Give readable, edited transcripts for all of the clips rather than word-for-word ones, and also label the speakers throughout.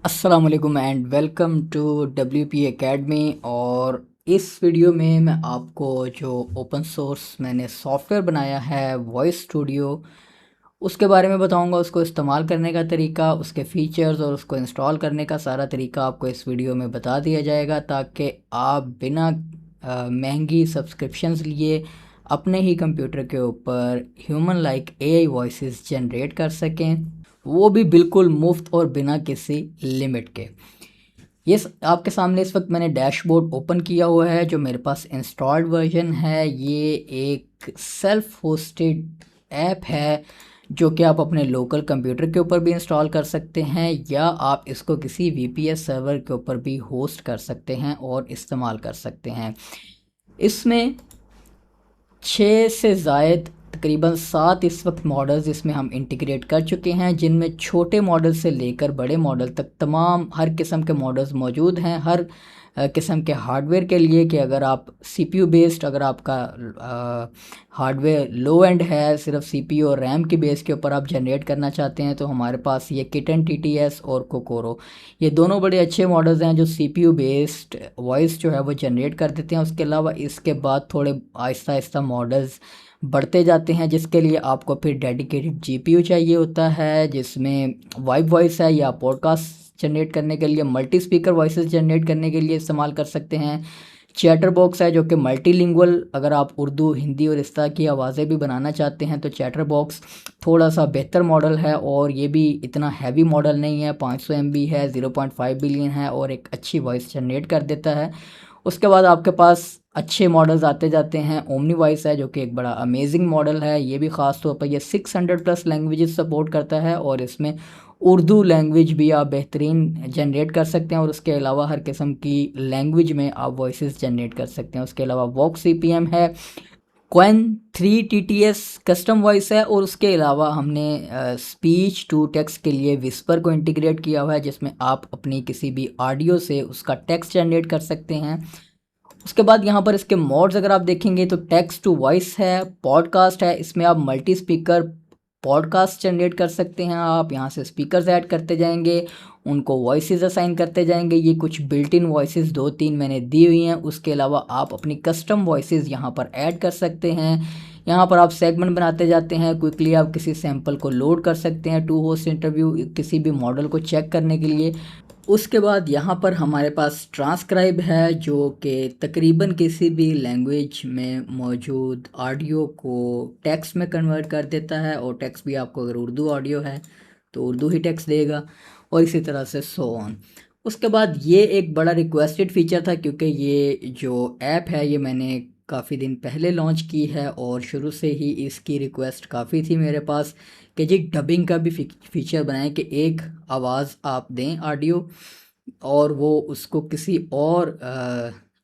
Speaker 1: अस्सलाम वालेकुम and welcome to WP academy. और इस वीडियो में मैं आपको जो ओपन सोर्स मैंने सॉफ्टवेयर बनाया है वॉइस स्टूडियो उसके बारे में बताऊंगा। उसको इस्तेमाल करने का तरीका, उसके फीचर्स और उसको इंस्टॉल करने का सारा तरीका आपको इस वीडियो में बता दिया जाएगा, ताकि आप बिना महंगी सब्सक्रिप्शंस लिए अपने ही कंप्यूटर के ऊपर human like AI voices generate कर सकें, वो भी बिल्कुल मुफ्त और बिना किसी लिमिट के। आपके सामने इस वक्त मैंने डैशबोर्ड ओपन किया हुआ है। जो मेरे पास इंस्टॉल्ड वर्जन है, ये एक सेल्फ होस्टेड ऐप है जो कि आप अपने लोकल कंप्यूटर के ऊपर भी इंस्टॉल कर सकते हैं, या आप इसको किसी VPS सर्वर के ऊपर भी होस्ट कर सकते हैं और इस्तेमाल कर सकते हैं। इसमें 6 से ज़ायद तकरीबन 7 इस वक्त मॉडल्स इसमें हम इंटीग्रेट कर चुके हैं, जिनमें छोटे मॉडल से लेकर बड़े मॉडल तक तमाम हर किस्म के मॉडल्स मौजूद हैं। हर किस्म के हार्डवेयर के लिए कि अगर आप CPU बेस्ड, अगर आपका हार्डवेयर लो एंड है, सिर्फ CPU और रैम की बेस के ऊपर आप जनरेट करना चाहते हैं, तो हमारे पास ये किटन TTS और कोकोरो, ये दोनों बड़े अच्छे मॉडल्स हैं जो CPU बेस्ड वॉइस जो है वो जनरेट कर देते हैं। उसके अलावा इसके बाद थोड़े आहिस्ता आहिस्ता मॉडल्स बढ़ते जाते हैं, जिसके लिए आपको फिर डेडिकेटेड GPU चाहिए होता है, जिसमें वाइब वॉइस है या पॉडकास्ट जनरेट करने के लिए, मल्टी स्पीकर वॉइसेस जनरेट करने के लिए इस्तेमाल कर सकते हैं। चैटर बॉक्स है जो कि मल्टीलिंगुअल, अगर आप उर्दू, हिंदी और इस तरह की आवाज़ें भी बनाना चाहते हैं तो चैटर बॉक्स थोड़ा सा बेहतर मॉडल है, और ये भी इतना हैवी मॉडल नहीं है। 500 MB है, 0.5 बिलियन है और एक अच्छी वॉइस जनरेट कर देता है। उसके बाद आपके पास अच्छे मॉडल्स आते जाते हैं। ओमनी वॉइस है जो कि एक बड़ा अमेजिंग मॉडल है। ये भी ख़ास तौर पर ये 600 प्लस लैंग्वेजेस सपोर्ट करता है, और इसमें उर्दू लैंग्वेज भी आप बेहतरीन जनरेट कर सकते हैं, और उसके अलावा हर किस्म की लैंग्वेज में आप वॉइसेस जनरेट कर सकते हैं। उसके अलावा वॉक्स CPM है, क्वेन 3 TTS कस्टम वॉइस है, और उसके अलावा हमने स्पीच टू टेक्स्ट के लिए विस्पर को इंटीग्रेट किया हुआ है, जिसमें आप अपनी किसी भी ऑडियो से उसका टेक्स्ट जनरेट कर सकते हैं। उसके बाद यहाँ पर इसके मोड्स अगर आप देखेंगे तो टेक्स्ट टू वॉइस है, पॉडकास्ट है, इसमें आप मल्टी स्पीकर पॉडकास्ट जनरेट कर सकते हैं। आप यहाँ से स्पीकर्स ऐड करते जाएंगे, उनको वॉइसेस असाइन करते जाएंगे। ये कुछ बिल्ट इन वॉइसेस 2-3 मैंने दी हुई हैं। उसके अलावा आप अपनी कस्टम वॉइसेस यहाँ पर ऐड कर सकते हैं। यहाँ पर आप सेगमेंट बनाते जाते हैं। क्विकली आप किसी सैंपल को लोड कर सकते हैं टू होस्ट इंटरव्यू, किसी भी मॉडल को चेक करने के लिए। उसके बाद यहाँ पर हमारे पास ट्रांसक्राइब है, जो कि तकरीबन किसी भी लैंग्वेज में मौजूद ऑडियो को टेक्स्ट में कन्वर्ट कर देता है, और टेक्स्ट भी आपको अगर उर्दू ऑडियो है तो उर्दू ही टेक्स्ट देगा, और इसी तरह से सो ऑन। उसके बाद ये एक बड़ा रिक्वेस्टेड फीचर था, क्योंकि ये जो ऐप है ये मैंने काफ़ी दिन पहले लॉन्च की है, और शुरू से ही इसकी रिक्वेस्ट काफ़ी थी मेरे पास कि जी डबिंग का भी फीचर बनाएं, कि एक आवाज़ आप दें ऑडियो, और वो उसको किसी और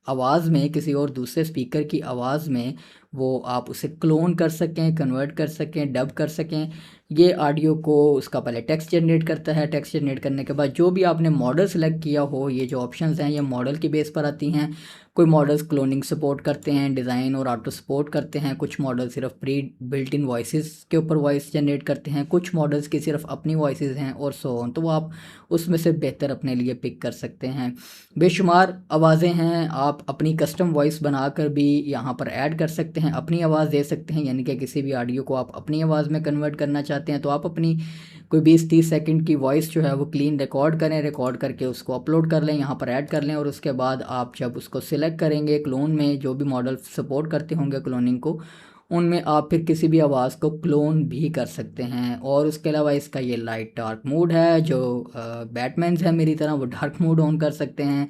Speaker 1: आवाज़ में, किसी और दूसरे स्पीकर की आवाज़ में वो आप उसे क्लोन कर सकें, कन्वर्ट कर सकें, डब कर सकें। ये ऑडियो को उसका पहले टेक्स्ट जनरेट करता है। टेक्स्ट जनरेट करने के बाद जो भी आपने मॉडल सेलेक्ट किया हो, ये जो ऑप्शंस हैं ये मॉडल की बेस पर आती हैं। कोई मॉडल्स क्लोनिंग सपोर्ट करते हैं, डिज़ाइन और ऑटो सपोर्ट करते हैं। कुछ मॉडल सिर्फ प्री बिल्ट इन वॉइसेस के ऊपर वॉइस जनरेट करते हैं। कुछ मॉडल्स की सिर्फ अपनी वॉइसेस हैं, और सो ऑन। तो वो आप उसमें से बेहतर अपने लिए पिक कर सकते हैं। बेशुमार आवाज़ें हैं, आप अपनी कस्टम वॉइस बनाकर भी यहाँ पर ऐड कर सकते हैं, अपनी आवाज़ दे सकते हैं। यानी कि किसी भी ऑडियो को आप अपनी आवाज़ में कन्वर्ट करना चाहते हैं तो आप अपनी कोई 20-30 सेकंड की वॉइस जो है वो क्लीन रिकॉर्ड करें, रिकॉर्ड करके उसको अपलोड कर लें, यहाँ पर ऐड कर लें, और उसके बाद आप जब उसको सिलेक्ट करेंगे क्लोन में, जो भी मॉडल सपोर्ट करते होंगे क्लोनिंग को, उनमें आप फिर किसी भी आवाज़ को क्लोन भी कर सकते हैं। और उसके अलावा इसका ये लाइट डार्क मोड है, जो बैटमैन्स है मेरी तरह वो डार्क मोड ऑन कर सकते हैं।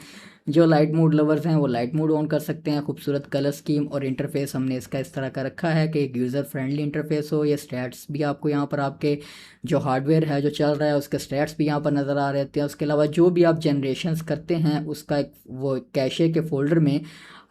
Speaker 1: जो लाइट मोड लवर्स हैं वो लाइट मोड ऑन कर सकते हैं। खूबसूरत कलर स्कीम और इंटरफेस हमने इसका इस तरह का रखा है कि एक यूज़र फ्रेंडली इंटरफेस हो। ये स्टैट्स भी आपको यहाँ पर आपके जो हार्डवेयर है जो चल रहा है उसके स्टैट्स भी यहाँ पर नज़र आ रहे हैं। उसके अलावा जो भी आप जनरेशन्स करते हैं उसका एक वो कैशे के फोल्डर में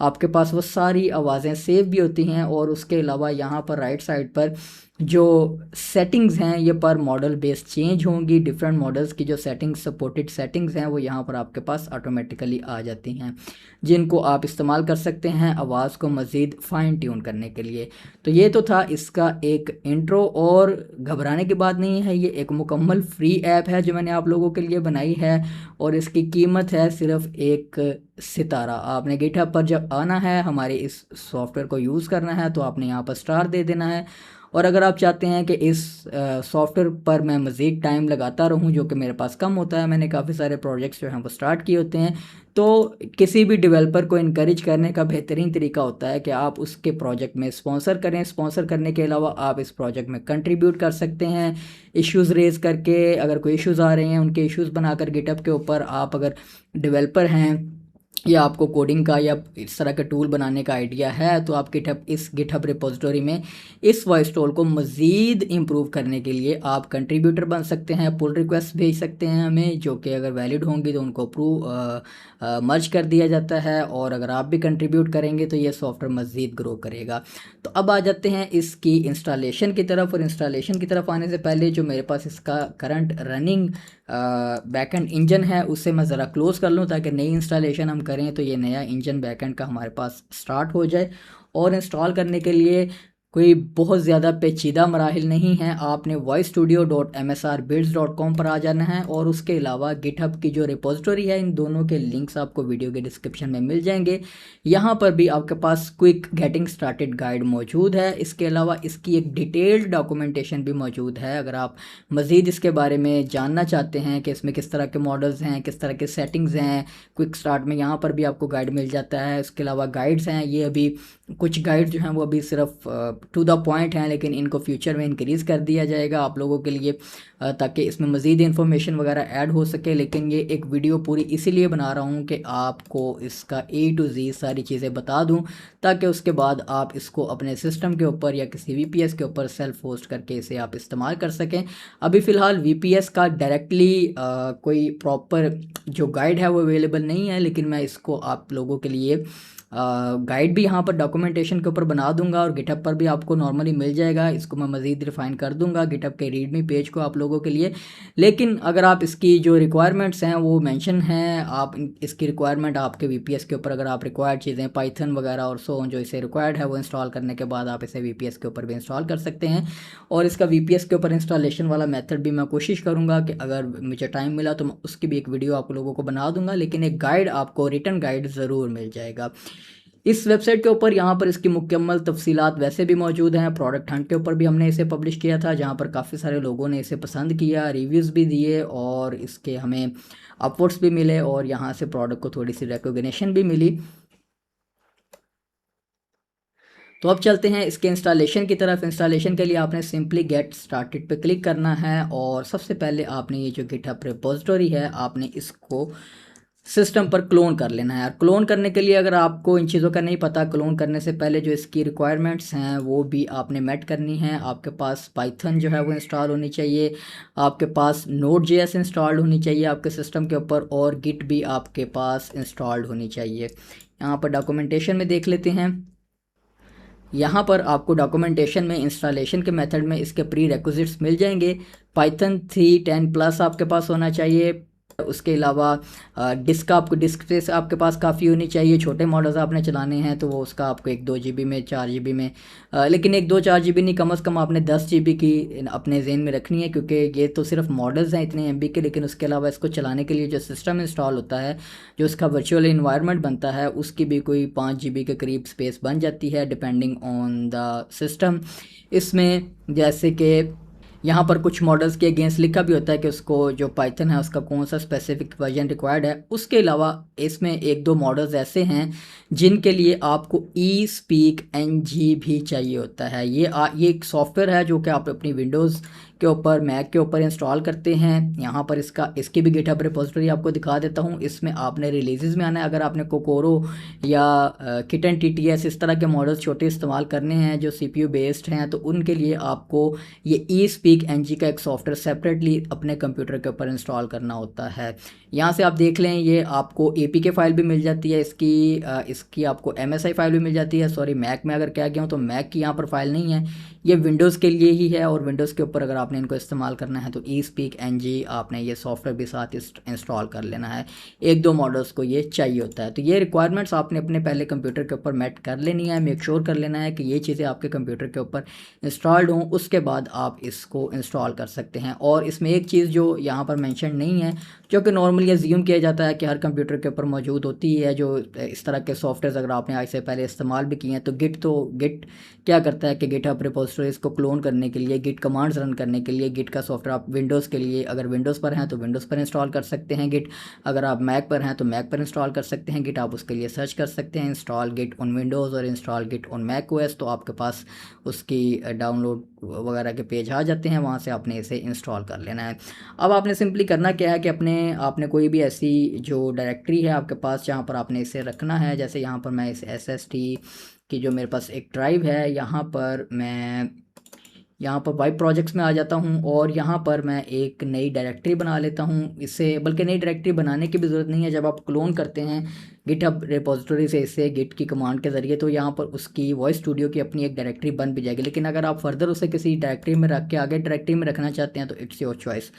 Speaker 1: आपके पास वो सारी आवाज़ें सेव भी होती हैं। और उसके अलावा यहाँ पर राइट साइड पर जो सेटिंग्स हैं ये पर मॉडल बेस चेंज होंगी। डिफरेंट मॉडल्स की जो सेटिंग्स, सपोर्टेड सेटिंग्स हैं, वो यहाँ पर आपके पास ऑटोमेटिकली आ जाती हैं, जिनको आप इस्तेमाल कर सकते हैं आवाज़ को मज़ीद फाइन ट्यून करने के लिए। तो ये तो था इसका एक इंट्रो, और घबराने की बात नहीं है, ये एक मुकम्मल फ्री ऐप है जो मैंने आप लोगों के लिए बनाई है, और इसकी कीमत है सिर्फ 1 सितारा। आपने गिटहब पर जब आना है, हमारे इस सॉफ्टवेयर को यूज़ करना है, तो आपने यहाँ पर स्टार दे देना है। और अगर आप चाहते हैं कि इस सॉफ्टवेयर पर मैं मज़ीद टाइम लगाता रहूं, जो कि मेरे पास कम होता है, मैंने काफ़ी सारे प्रोजेक्ट्स जो हैं वो स्टार्ट किए होते हैं, तो किसी भी डेवलपर को इनकरेज करने का बेहतरीन तरीका होता है कि आप उसके प्रोजेक्ट में स्पॉन्सर करें। स्पॉन्सर करने के अलावा आप इस प्रोजेक्ट में कंट्रीब्यूट कर सकते हैं, इश्यूज़ रेज़ करके। अगर कोई इश्यूज़ आ रहे हैं, उनके इश्यूज़ बनाकर गिटहब के ऊपर, आप अगर डेवलपर हैं या आपको कोडिंग का या इस तरह के टूल बनाने का आइडिया है, तो आप इस गिटहब रिपोजिटरी में इस वॉइस टूल को मज़ीद इम्प्रूव करने के लिए आप कंट्रीब्यूटर बन सकते हैं। पुल रिक्वेस्ट भेज सकते हैं हमें, जो कि अगर वैलिड होंगी तो उनको मर्ज कर दिया जाता है। और अगर आप भी कंट्रीब्यूट करेंगे तो ये सॉफ्टवेयर मज़ीद ग्रो करेगा। तो अब आ जाते हैं इसकी इंस्टॉलेशन की तरफ। और इंस्टॉलेशन की तरफ आने से पहले जो मेरे पास इसका करंट रनिंग बैकएंड इंजन है, उससे मैं ज़रा क्लोज़ कर लूँ, ताकि नई इंस्टॉलेशन हम करें तो ये नया इंजन बैकएंड का हमारे पास स्टार्ट हो जाए। और इंस्टॉल करने के लिए कोई बहुत ज़्यादा पेचीदा मराहिल नहीं है। आपने voicestudio.msrbuilds.com पर आ जाना है, और उसके अलावा गिटहब की जो रिपोजिटरी है, इन दोनों के लिंक्स आपको वीडियो के डिस्क्रिप्शन में मिल जाएंगे। यहाँ पर भी आपके पास क्विक गेटिंग स्टार्टेड गाइड मौजूद है। इसके अलावा इसकी एक डिटेल्ड डॉक्यूमेंटेशन भी मौजूद है। अगर आप मज़ीद इसके बारे में जानना चाहते हैं कि इसमें किस तरह के मॉडल्स हैं, किस तरह के सेटिंग्स हैं, क्विक स्टार्ट में यहाँ पर भी आपको गाइड मिल जाता है। इसके अलावा गाइड्स हैं, ये अभी कुछ गाइड जो हैं वो अभी सिर्फ टू द पॉइंट हैं, लेकिन इनको फ्यूचर में इंक्रीज़ कर दिया जाएगा आप लोगों के लिए, ताकि इसमें मज़ीद इन्फॉर्मेशन वगैरह ऐड हो सके। लेकिन ये एक वीडियो पूरी इसीलिए बना रहा हूँ कि आपको इसका A to Z सारी चीज़ें बता दूँ, ताकि उसके बाद आप इसको अपने सिस्टम के ऊपर या किसी VPS के ऊपर सेल्फ होस्ट करके इसे आप इस्तेमाल कर सकें। अभी फ़िलहाल VPS का डायरेक्टली कोई प्रॉपर जो गाइड है वो अवेलेबल नहीं है, लेकिन मैं इसको आप लोगों के लिए गाइड भी यहाँ पर डॉक्यूमेंटेशन के ऊपर बना दूंगा, और गिटहब पर भी आपको नॉर्मली मिल जाएगा। इसको मैं मज़ीद रिफ़ाइन कर दूंगा गिटहब के रीडमी पेज को आप लोगों के लिए। लेकिन अगर आप इसकी जो रिक्वायरमेंट्स हैं वो मेंशन हैं, आप इसकी रिक्वायरमेंट आपके VPS के ऊपर, अगर आप रिक्वायर्ड चीज़ें पाइथन वगैरह और सो जो इसे रिक्वायर्ड है वो इंस्टॉल करने के बाद आप इसे VPS के ऊपर भी इंस्टॉल कर सकते हैं। और इसका VPS के ऊपर इंस्टॉलेशन वाला मेथड भी मैं कोशिश करूँगा कि अगर मुझे टाइम मिला तो मैं उसकी भी एक वीडियो आप लोगों को बना दूंगा, लेकिन एक गाइड आपको, रिटन गाइड ज़रूर मिल जाएगा इस वेबसाइट के ऊपर। यहाँ पर इसकी मुकम्मल तफसीलात वैसे भी मौजूद हैं। प्रोडक्ट हंट के ऊपर भी हमने इसे पब्लिश किया था, जहाँ पर काफ़ी सारे लोगों ने इसे पसंद किया, रिव्यूज़ भी दिए, और इसके हमें अपवोर्ड्स भी मिले, और यहाँ से प्रोडक्ट को थोड़ी सी रिकॉग्निशन भी मिली। तो अब चलते हैं इसके इंस्टॉलेशन की तरफ। इंस्टॉलेशन के लिए आपने सिंपली गेट स्टार्टेड पे क्लिक करना है, और सबसे पहले आपने ये जो गिटहब रिपोजिटरी है, आपने इसको सिस्टम पर क्लोन कर लेना है। क्लोन करने के लिए अगर आपको इन चीज़ों का नहीं पता, क्लोन करने से पहले जो इसकी रिक्वायरमेंट्स हैं वो भी आपने मेट करनी है। आपके पास पाइथन जो है वो इंस्टॉल होनी चाहिए, आपके पास Node.js इंस्टॉल्ड होनी चाहिए आपके सिस्टम के ऊपर, और गिट भी आपके पास इंस्टॉल्ड होनी चाहिए। यहाँ पर डॉक्यूमेंटेशन में देख लेते हैं। यहाँ पर आपको डॉक्यूमेंटेशन में इंस्टॉलेशन के मेथड में इसके प्री रिक्विजिट्स मिल जाएंगे। पाइथन 3.10+ आपके पास होना चाहिए। उसके अलावा डिस्क स्पेस आपके पास काफ़ी होनी चाहिए। छोटे मॉडल्स आपने चलाने हैं तो वो उसका आपको 1-2 GB में, 4 GB में, लेकिन 1-2-4 GB नहीं, कम से कम आपने 10 GB की अपने जेन में रखनी है, क्योंकि ये तो सिर्फ मॉडल्स हैं इतने MB के। लेकिन उसके अलावा इसको चलाने के लिए जो सिस्टम इंस्टॉल होता है, जो उसका वर्चुअल इन्वायरमेंट बनता है, उसकी भी कोई 5 GB के करीब स्पेस बन जाती है, डिपेंडिंग ऑन द सिस्टम। इसमें जैसे कि यहाँ पर कुछ मॉडल्स के अगेंस्ट लिखा भी होता है कि उसको जो पाइथन है उसका कौन सा स्पेसिफिक वर्जन रिक्वायर्ड है। उसके अलावा इसमें 1-2 मॉडल्स ऐसे हैं जिनके लिए आपको eSpeak NG भी चाहिए होता है। ये एक सॉफ्टवेयर है जो कि आप अपनी विंडोज़ के ऊपर मैक के ऊपर इंस्टॉल करते हैं। यहाँ पर इसकी भी गिटहब रिपोजिटरी आपको दिखा देता हूँ। इसमें आपने रिलीजेस में आना है। अगर आपने कोकोरो या किटन TTS इस तरह के मॉडल्स छोटे इस्तेमाल करने हैं जो CPU बेस्ड हैं, तो उनके लिए आपको ये eSpeak NG का एक सॉफ्टवेयर सेपरेटली अपने कंप्यूटर के ऊपर इंस्टॉल करना होता है। यहाँ से आप देख लें, ये आपको APK फाइल भी मिल जाती है, इसकी आपको MSI फाइल भी मिल जाती है। सॉरी, मैक में अगर क्या गया हूँ तो मैक की यहाँ पर फाइल नहीं है, ये विंडोज़ के लिए ही है। और विंडोज़ के ऊपर अगर आपने इनको इस्तेमाल करना है तो eSpeak NG आपने ये सॉफ्टवेयर भी साथ इंस्टॉल कर लेना है। एक दो मॉडल्स को ये चाहिए होता है। तो ये रिक्वायरमेंट्स आपने अपने पहले कंप्यूटर के ऊपर मेट कर लेनी है, मेक श्योर कर लेना है कि ये चीज़ें आपके कंप्यूटर के ऊपर इंस्टॉल्ड हों, उसके बाद आप इसको इंस्टॉल कर सकते हैं। और इसमें एक चीज़ जो यहाँ पर मेंशन नहीं है, जो कि नॉर्मली अज्यूम किया जाता है कि हर कंप्यूटर के ऊपर मौजूद होती है, जो इस तरह के सॉफ्टवेयर अगर आपने आज से पहले इस्तेमाल भी किए हैं, तो गिट क्या करता है कि गिटहब रिपोजिटरीज को क्लोन करने के लिए, गिट कमांड्स रन करने के लिए गिट का सॉफ्टवेयर आप विंडोज़ के लिए, अगर विंडोज़ पर हैं तो विंडोज़ पर इंस्टॉल कर सकते हैं गिट, अगर आप मैक पर हैं तो मैक पर इंस्टॉल कर सकते हैं गिट। आप उसके लिए सर्च कर सकते हैं इंस्टॉल गिट ऑन विंडोज़ और install git on Mac OS, तो आपके पास उसकी डाउनलोड वगैरह के पेज आ जाते हैं, वहाँ से आपने इसे इंस्टॉल कर लेना है। अब आपने सिंपली करना क्या है कि आपने कोई भी ऐसी जो डायरेक्टरी है आपके पास जहाँ पर आपने इसे रखना है, जैसे यहाँ पर मैं इस SSD की जो मेरे पास एक ड्राइव है, यहाँ पर वाइप प्रोजेक्ट्स में आ जाता हूँ और यहाँ पर मैं एक नई डायरेक्टरी बना लेता हूँ। इससे बल्कि नई डायरेक्टरी बनाने की भी ज़रूरत नहीं है। जब आप क्लोन करते हैं गिटहब रिपोजिटरी से इसे गिट की कमांड के ज़रिए, तो यहाँ पर उसकी वॉइस स्टूडियो की अपनी एक डायरेक्टरी बन भी जाएगी। लेकिन अगर आप फर्दर उसे किसी डायरेक्टरी में रख के आगे डायरेक्टरी में रखना चाहते हैं तो इट्स योर चॉइस।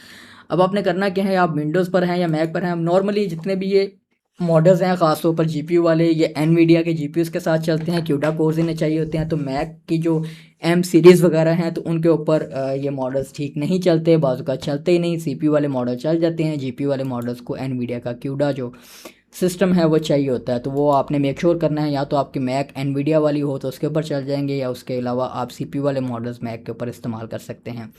Speaker 1: अब आपने करना क्या है, आप विंडोज़ पर हैं या मैक पर हैं, नॉर्मली जितने भी ये मॉडल्स हैं ख़ासतौर पर GPU वाले, ये NVIDIA के GPUs के साथ चलते हैं, CUDA कोर्स इन्हें चाहिए होते हैं। तो मैक की जो M सीरीज़ वगैरह हैं तो उनके ऊपर ये मॉडल्स ठीक नहीं चलते, बाज़ू का चलते ही नहीं। CPU वाले मॉडल चल जाते हैं, GPU वाले मॉडल्स को NVIDIA का CUDA जो सिस्टम है वो चाहिए होता है। तो वो आपने मेक श्योर करना है, या तो आपकी मैक NVIDIA वाली हो तो उसके ऊपर चल जाएंगे, या उसके अलावा आप CPU वाले मॉडल्स मैक के ऊपर इस्तेमाल कर सकते हैं।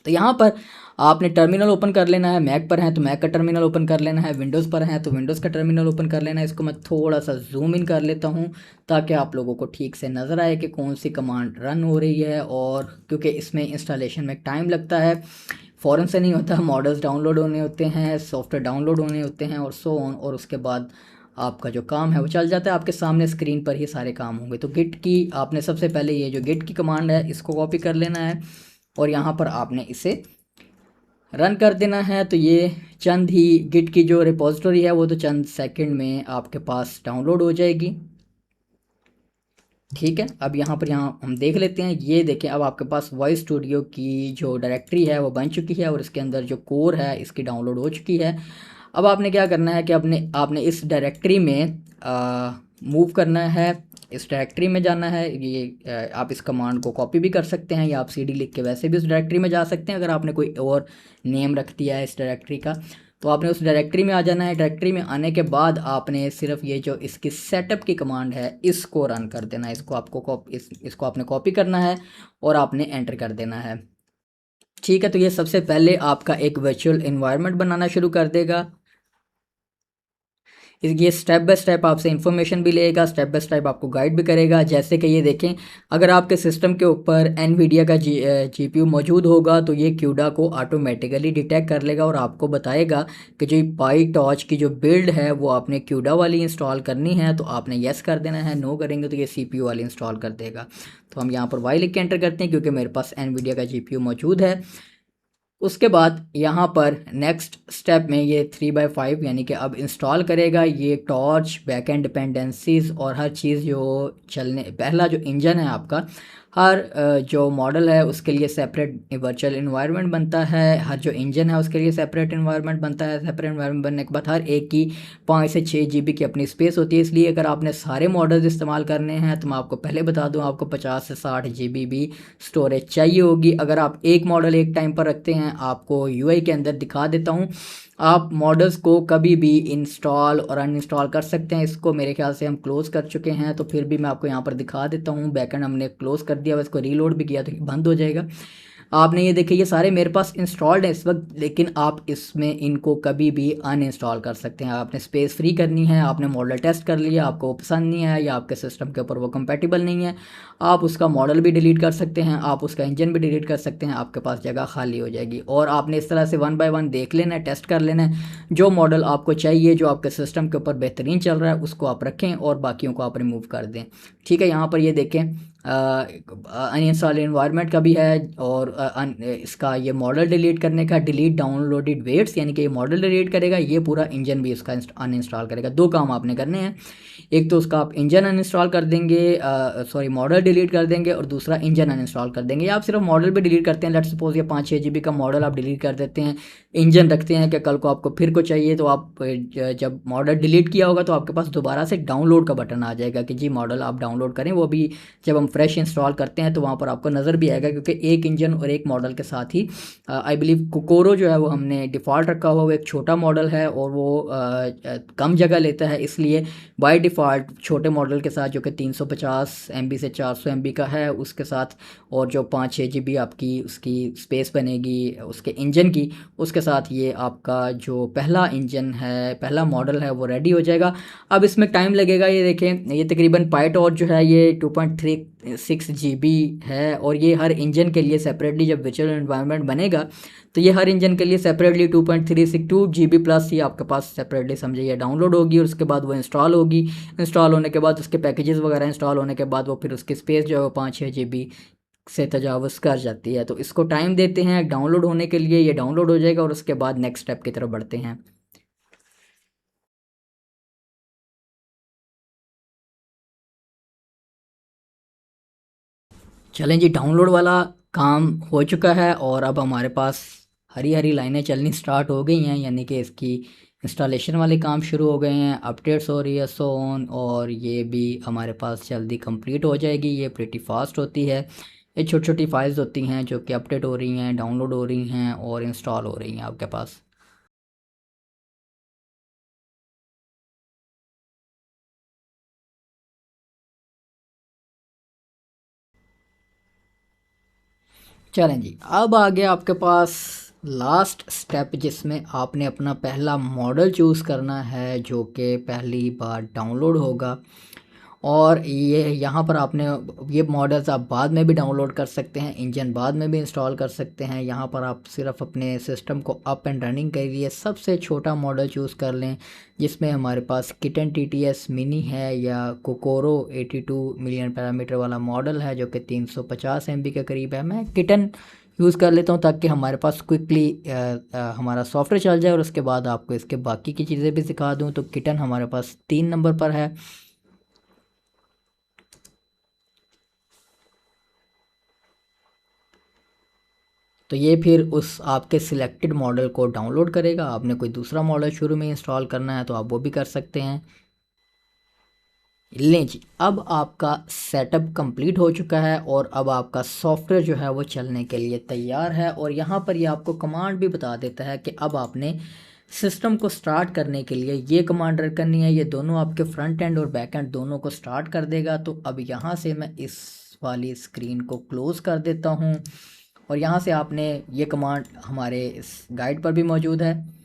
Speaker 1: तो यहाँ पर आपने टर्मिनल ओपन कर लेना है, मैक पर हैं तो मैक का टर्मिनल ओपन कर लेना है, विंडोज़ पर हैं तो विंडोज़ का टर्मिनल ओपन कर लेना है। इसको मैं थोड़ा सा जूम इन कर लेता हूँ ताकि आप लोगों को ठीक से नज़र आए कि कौन सी कमांड रन हो रही है। और क्योंकि इसमें इंस्टॉलेशन में टाइम लगता है, फ़ौरन से नहीं होता, मॉडल्स डाउनलोड होने होते हैं, सॉफ्टवेयर डाउनलोड होने होते हैं और सो ऑन, और उसके बाद आपका जो काम है वो चल जाता है। आपके सामने स्क्रीन पर ही सारे काम होंगे। तो गिट की आपने सबसे पहले ये जो गिट की कमांड है इसको कॉपी कर लेना है और यहाँ पर आपने इसे रन कर देना है। तो ये चंद ही गिट की जो रिपोजिटरी है वो तो चंद सेकंड में आपके पास डाउनलोड हो जाएगी। ठीक है, अब यहाँ हम देख लेते हैं। ये देखें, अब आपके पास वॉइस स्टूडियो की जो डायरेक्टरी है वो बन चुकी है और इसके अंदर जो कोर है इसकी डाउनलोड हो चुकी है। अब आपने क्या करना है कि आपने इस डायरेक्टरी में मूव करना है, इस डायरेक्टरी में जाना है। ये आप इस कमांड को कॉपी भी कर सकते हैं या आप CD लिख के वैसे भी उस डायरेक्टरी में जा सकते हैं। अगर आपने कोई और नेम रख दिया है इस डायरेक्टरी का तो आपने उस डायरेक्टरी में आ जाना है। डायरेक्टरी में आने के बाद आपने सिर्फ ये जो इसकी सेटअप की कमांड है इसको रन कर देना है। इसको आपने कॉपी करना है और आपने एंटर कर देना है। ठीक है, तो ये सबसे पहले आपका एक वर्चुअल इन्वायरमेंट बनाना शुरू कर देगा। ये स्टेप बाय स्टेप आपसे इन्फॉर्मेशन भी लेगा, स्टेप बाय स्टेप आपको गाइड भी करेगा। जैसे कि ये देखें, अगर आपके सिस्टम के ऊपर NVIDIA का GPU मौजूद होगा तो ये CUDA को ऑटोमेटिकली डिटेक्ट कर लेगा और आपको बताएगा कि जो PyTorch की जो बिल्ड है वो आपने CUDA वाली इंस्टॉल करनी है। तो आपने येस कर देना है, नो करेंगे तो ये CPU वाली इंस्टॉल कर देगा। तो हम यहाँ पर वाई लिख के एंटर करते हैं क्योंकि मेरे पास NVIDIA का GPU मौजूद है। उसके बाद यहाँ पर नेक्स्ट स्टेप में ये 3/5 यानी कि अब इंस्टॉल करेगा ये टॉर्च, बैकएंड डिपेंडेंसीज और हर चीज़ जो पहला जो इंजन है आपका, हर जो मॉडल है उसके लिए सेपरेट वर्चुअल इन्वायरमेंट बनता है, हर जो इंजन है उसके लिए सेपरेट इन्वायरमेंट बनता है। सेपरेट इन्वायरमेंट बनने के बाद हर एक की 5 से 6 GB की अपनी स्पेस होती है। इसलिए अगर आपने सारे मॉडल्स इस्तेमाल करने हैं तो मैं आपको पहले बता दूं, आपको 50 से 60 GB भी स्टोरेज चाहिए होगी। अगर आप एक मॉडल एक टाइम पर रखते हैं, आपको UI के अंदर दिखा देता हूँ, आप मॉडल्स को कभी भी इंस्टॉल और अनइंस्टॉल कर सकते हैं। इसको मेरे ख्याल से हम क्लोज़ कर चुके हैं, तो फिर भी मैं आपको यहाँ पर दिखा देता हूँ। बैकएंड हमने क्लोज़ कर दिया, इसको रीलोड भी किया तो बंद हो जाएगा। आपने ये देखिए ये सारे मेरे पास इंस्टॉल्ड है इस वक्त, लेकिन आप इसमें इनको कभी भी अनइंस्टॉल कर सकते हैं। आपने स्पेस फ्री करनी है, आपने मॉडल टेस्ट कर लिया, आपको पसंद नहीं है या आपके सिस्टम के ऊपर वो कंपेटिबल नहीं है, आप उसका मॉडल भी डिलीट कर सकते हैं, आप उसका इंजन भी डिलीट कर सकते हैं, आपके पास जगह खाली हो जाएगी। और आपने इस तरह से 1 बाय 1 देख लेना है, टेस्ट कर लेना है, जो मॉडल आपको चाहिए, जो आपके सिस्टम के ऊपर बेहतरीन चल रहा है उसको आप रखें और बाकियों को आप रिमूव कर दें। ठीक है, यहाँ पर ये देखें अनइंस्टॉल इन्वायरमेंट का भी है, और इसका ये मॉडल डिलीट करने का, डिलीट डाउनलोडेड वेट्स, यानी कि ये मॉडल डिलीट करेगा, ये पूरा इंजन भी इसका अनइंस्टॉल करेगा। दो काम आपने करने हैं, एक तो उसका आप इंजन अनइंस्टॉल कर देंगे, सॉरी मॉडल डिलीट कर देंगे, और दूसरा इंजन अनइंस्टॉल कर देंगे। या आप सिर्फ मॉडल भी डिलीट करते हैं, लेट्स सपोज ये 5-6 GB का मॉडल आप डिलीट कर देते हैं, इंजन रखते हैं कि कल को आपको फिर को चाहिए, तो आप जब मॉडल डिलीट किया होगा तो आपके पास दोबारा से डाउनलोड का बटन आ जाएगा कि जी मॉडल आप डाउनलोड करें। वो भी जब हम फ्रेश इंस्टॉल करते हैं तो वहाँ पर आपको नज़र भी आएगा, क्योंकि एक इंजन और एक मॉडल के साथ ही आई बिलीव कोकोरो जो है वो हमने डिफ़ॉल्ट रखा हुआ, वो एक छोटा मॉडल है और वो कम जगह लेता है, इसलिए बाय डिफ़ॉल्ट छोटे मॉडल के साथ जो कि 350 MB से 400 MB का है उसके साथ, और जो 5-6 GB आपकी उसकी स्पेस बनेगी उसके इंजन की, उसके साथ ये आपका जो पहला इंजन है, पहला मॉडल है, वो रेडी हो जाएगा। अब इसमें टाइम लगेगा, ये देखें ये तकरीबन पाईटॉर्च जो है ये 2.36 GB है, और ये हर इंजन के लिए सेपरेटली जब वर्चुअल एनवायरनमेंट बनेगा तो ये हर इंजन के लिए सेपरेटली 2.362 GB प्लस ये आपके पास सेपरेटली समझिए डाउनलोड होगी, और उसके बाद वो इंस्टॉल होगी। इंस्टॉल होने के बाद उसके पैकेजेस वगैरह इंस्टॉल होने के बाद वो फिर उसकी स्पेस जो है वो 5-6 GB से तजावज़ कर जाती है। तो इसको टाइम देते हैं डाउनलोड होने के लिए, ये डाउनलोड हो जाएगा और उसके बाद नेक्स्ट स्टेप की तरफ बढ़ते हैं। चलें जी, डाउनलोड वाला काम हो चुका है और अब हमारे पास हरी हरी लाइनें चलनी स्टार्ट हो गई हैं, यानी कि इसकी इंस्टॉलेशन वाले काम शुरू हो गए हैं, अपडेट्स हो रही है सो ऑन, और ये भी हमारे पास जल्दी कंप्लीट हो जाएगी। ये प्रीटी फास्ट होती है, ये छोटी छोटी फाइल्स होती हैं जो कि अपडेट हो रही हैं, डाउनलोड हो रही हैं और इंस्टॉल हो रही हैं आपके पास। चलें जी, अब आ गया आपके पास लास्ट स्टेप, जिसमें आपने अपना पहला मॉडल चूज़ करना है जो कि पहली बार डाउनलोड होगा। और ये यहाँ पर आपने ये मॉडल्स आप बाद में भी डाउनलोड कर सकते हैं, इंजन बाद में भी इंस्टॉल कर सकते हैं। यहाँ पर आप सिर्फ अपने सिस्टम को अप एंड रनिंग के लिए सबसे छोटा मॉडल चूज़ कर लें, जिसमें हमारे पास किटन TTS मिनी है या कोकोरो 82 मिलियन पैरामीटर वाला मॉडल है जो कि 350 MB के करीब है। मैं किटन यूज़ कर लेता हूँ ताकि हमारे पास क्विकली हमारा सॉफ्टवेयर चल जाए, और उसके बाद आपको इसके बाकी की चीज़ें भी सिखा दूँ। तो किटन हमारे पास 3 नंबर पर है। तो ये फिर उस आपके सिलेक्टेड मॉडल को डाउनलोड करेगा। आपने कोई दूसरा मॉडल शुरू में इंस्टॉल करना है तो आप वो भी कर सकते हैं। लें जी, अब आपका सेटअप कंप्लीट हो चुका है और अब आपका सॉफ्टवेयर जो है वो चलने के लिए तैयार है। और यहाँ पर ये आपको कमांड भी बता देता है कि अब आपने सिस्टम को स्टार्ट करने के लिए ये कमांड रन करनी है। ये दोनों आपके फ्रंट एंड और बैक एंड दोनों को स्टार्ट कर देगा। तो अब यहाँ से मैं इस वाली स्क्रीन को क्लोज़ कर देता हूँ, और यहाँ से आपने ये कमांड हमारे इस गाइड पर भी मौजूद है,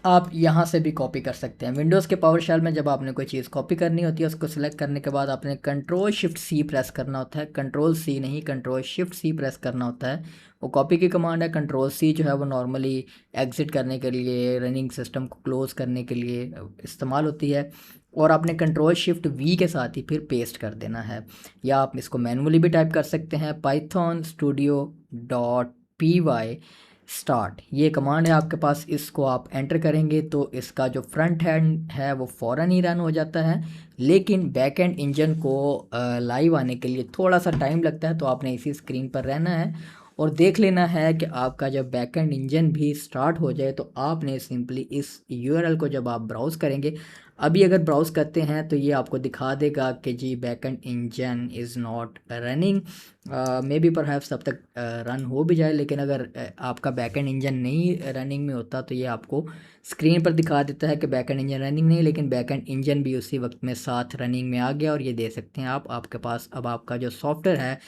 Speaker 1: आप यहाँ से भी कॉपी कर सकते हैं। विंडोज़ के पावर शेल में जब आपने कोई चीज़ कॉपी करनी होती है, उसको सिलेक्ट करने के बाद आपने Ctrl+Shift+C प्रेस करना होता है। Ctrl+C नहीं, Ctrl+Shift+C प्रेस करना होता है। वो कॉपी की कमांड है। Ctrl+C जो है वो नॉर्मली एग्ज़िट करने के लिए, रनिंग सिस्टम को क्लोज़ करने के लिए इस्तेमाल होती है। और आपने Ctrl+Shift+V के साथ ही फिर पेस्ट कर देना है, या आप इसको मैनुअली भी टाइप कर सकते हैं। python-studio.py स्टार्ट ये कमांड है आपके पास, इसको आप एंटर करेंगे तो इसका जो फ्रंट हैंड है वो फ़ौरन ही रन हो जाता है, लेकिन बैक एंड इंजन को लाइव आने के लिए थोड़ा सा टाइम लगता है। तो आपने इसी स्क्रीन पर रहना है और देख लेना है कि आपका जब बैक एंड इंजन भी स्टार्ट हो जाए तो आपने सिंपली इस URL को जब आप ब्राउज़ करेंगे, अभी अगर ब्राउज़ करते हैं तो ये आपको दिखा देगा कि जी back end engine is not running. Maybe perhaps तब तक रन हो भी जाए, लेकिन अगर आपका बैकएंड इंजन नहीं रनिंग में होता तो ये आपको स्क्रीन पर दिखा देता है कि बैकएंड इंजन रनिंग नहीं, लेकिन बैकएंड इंजन भी उसी वक्त में साथ रनिंग में आ गया। और ये दे सकते हैं आप, आपके पास अब आपका जो सॉफ्टवेयर है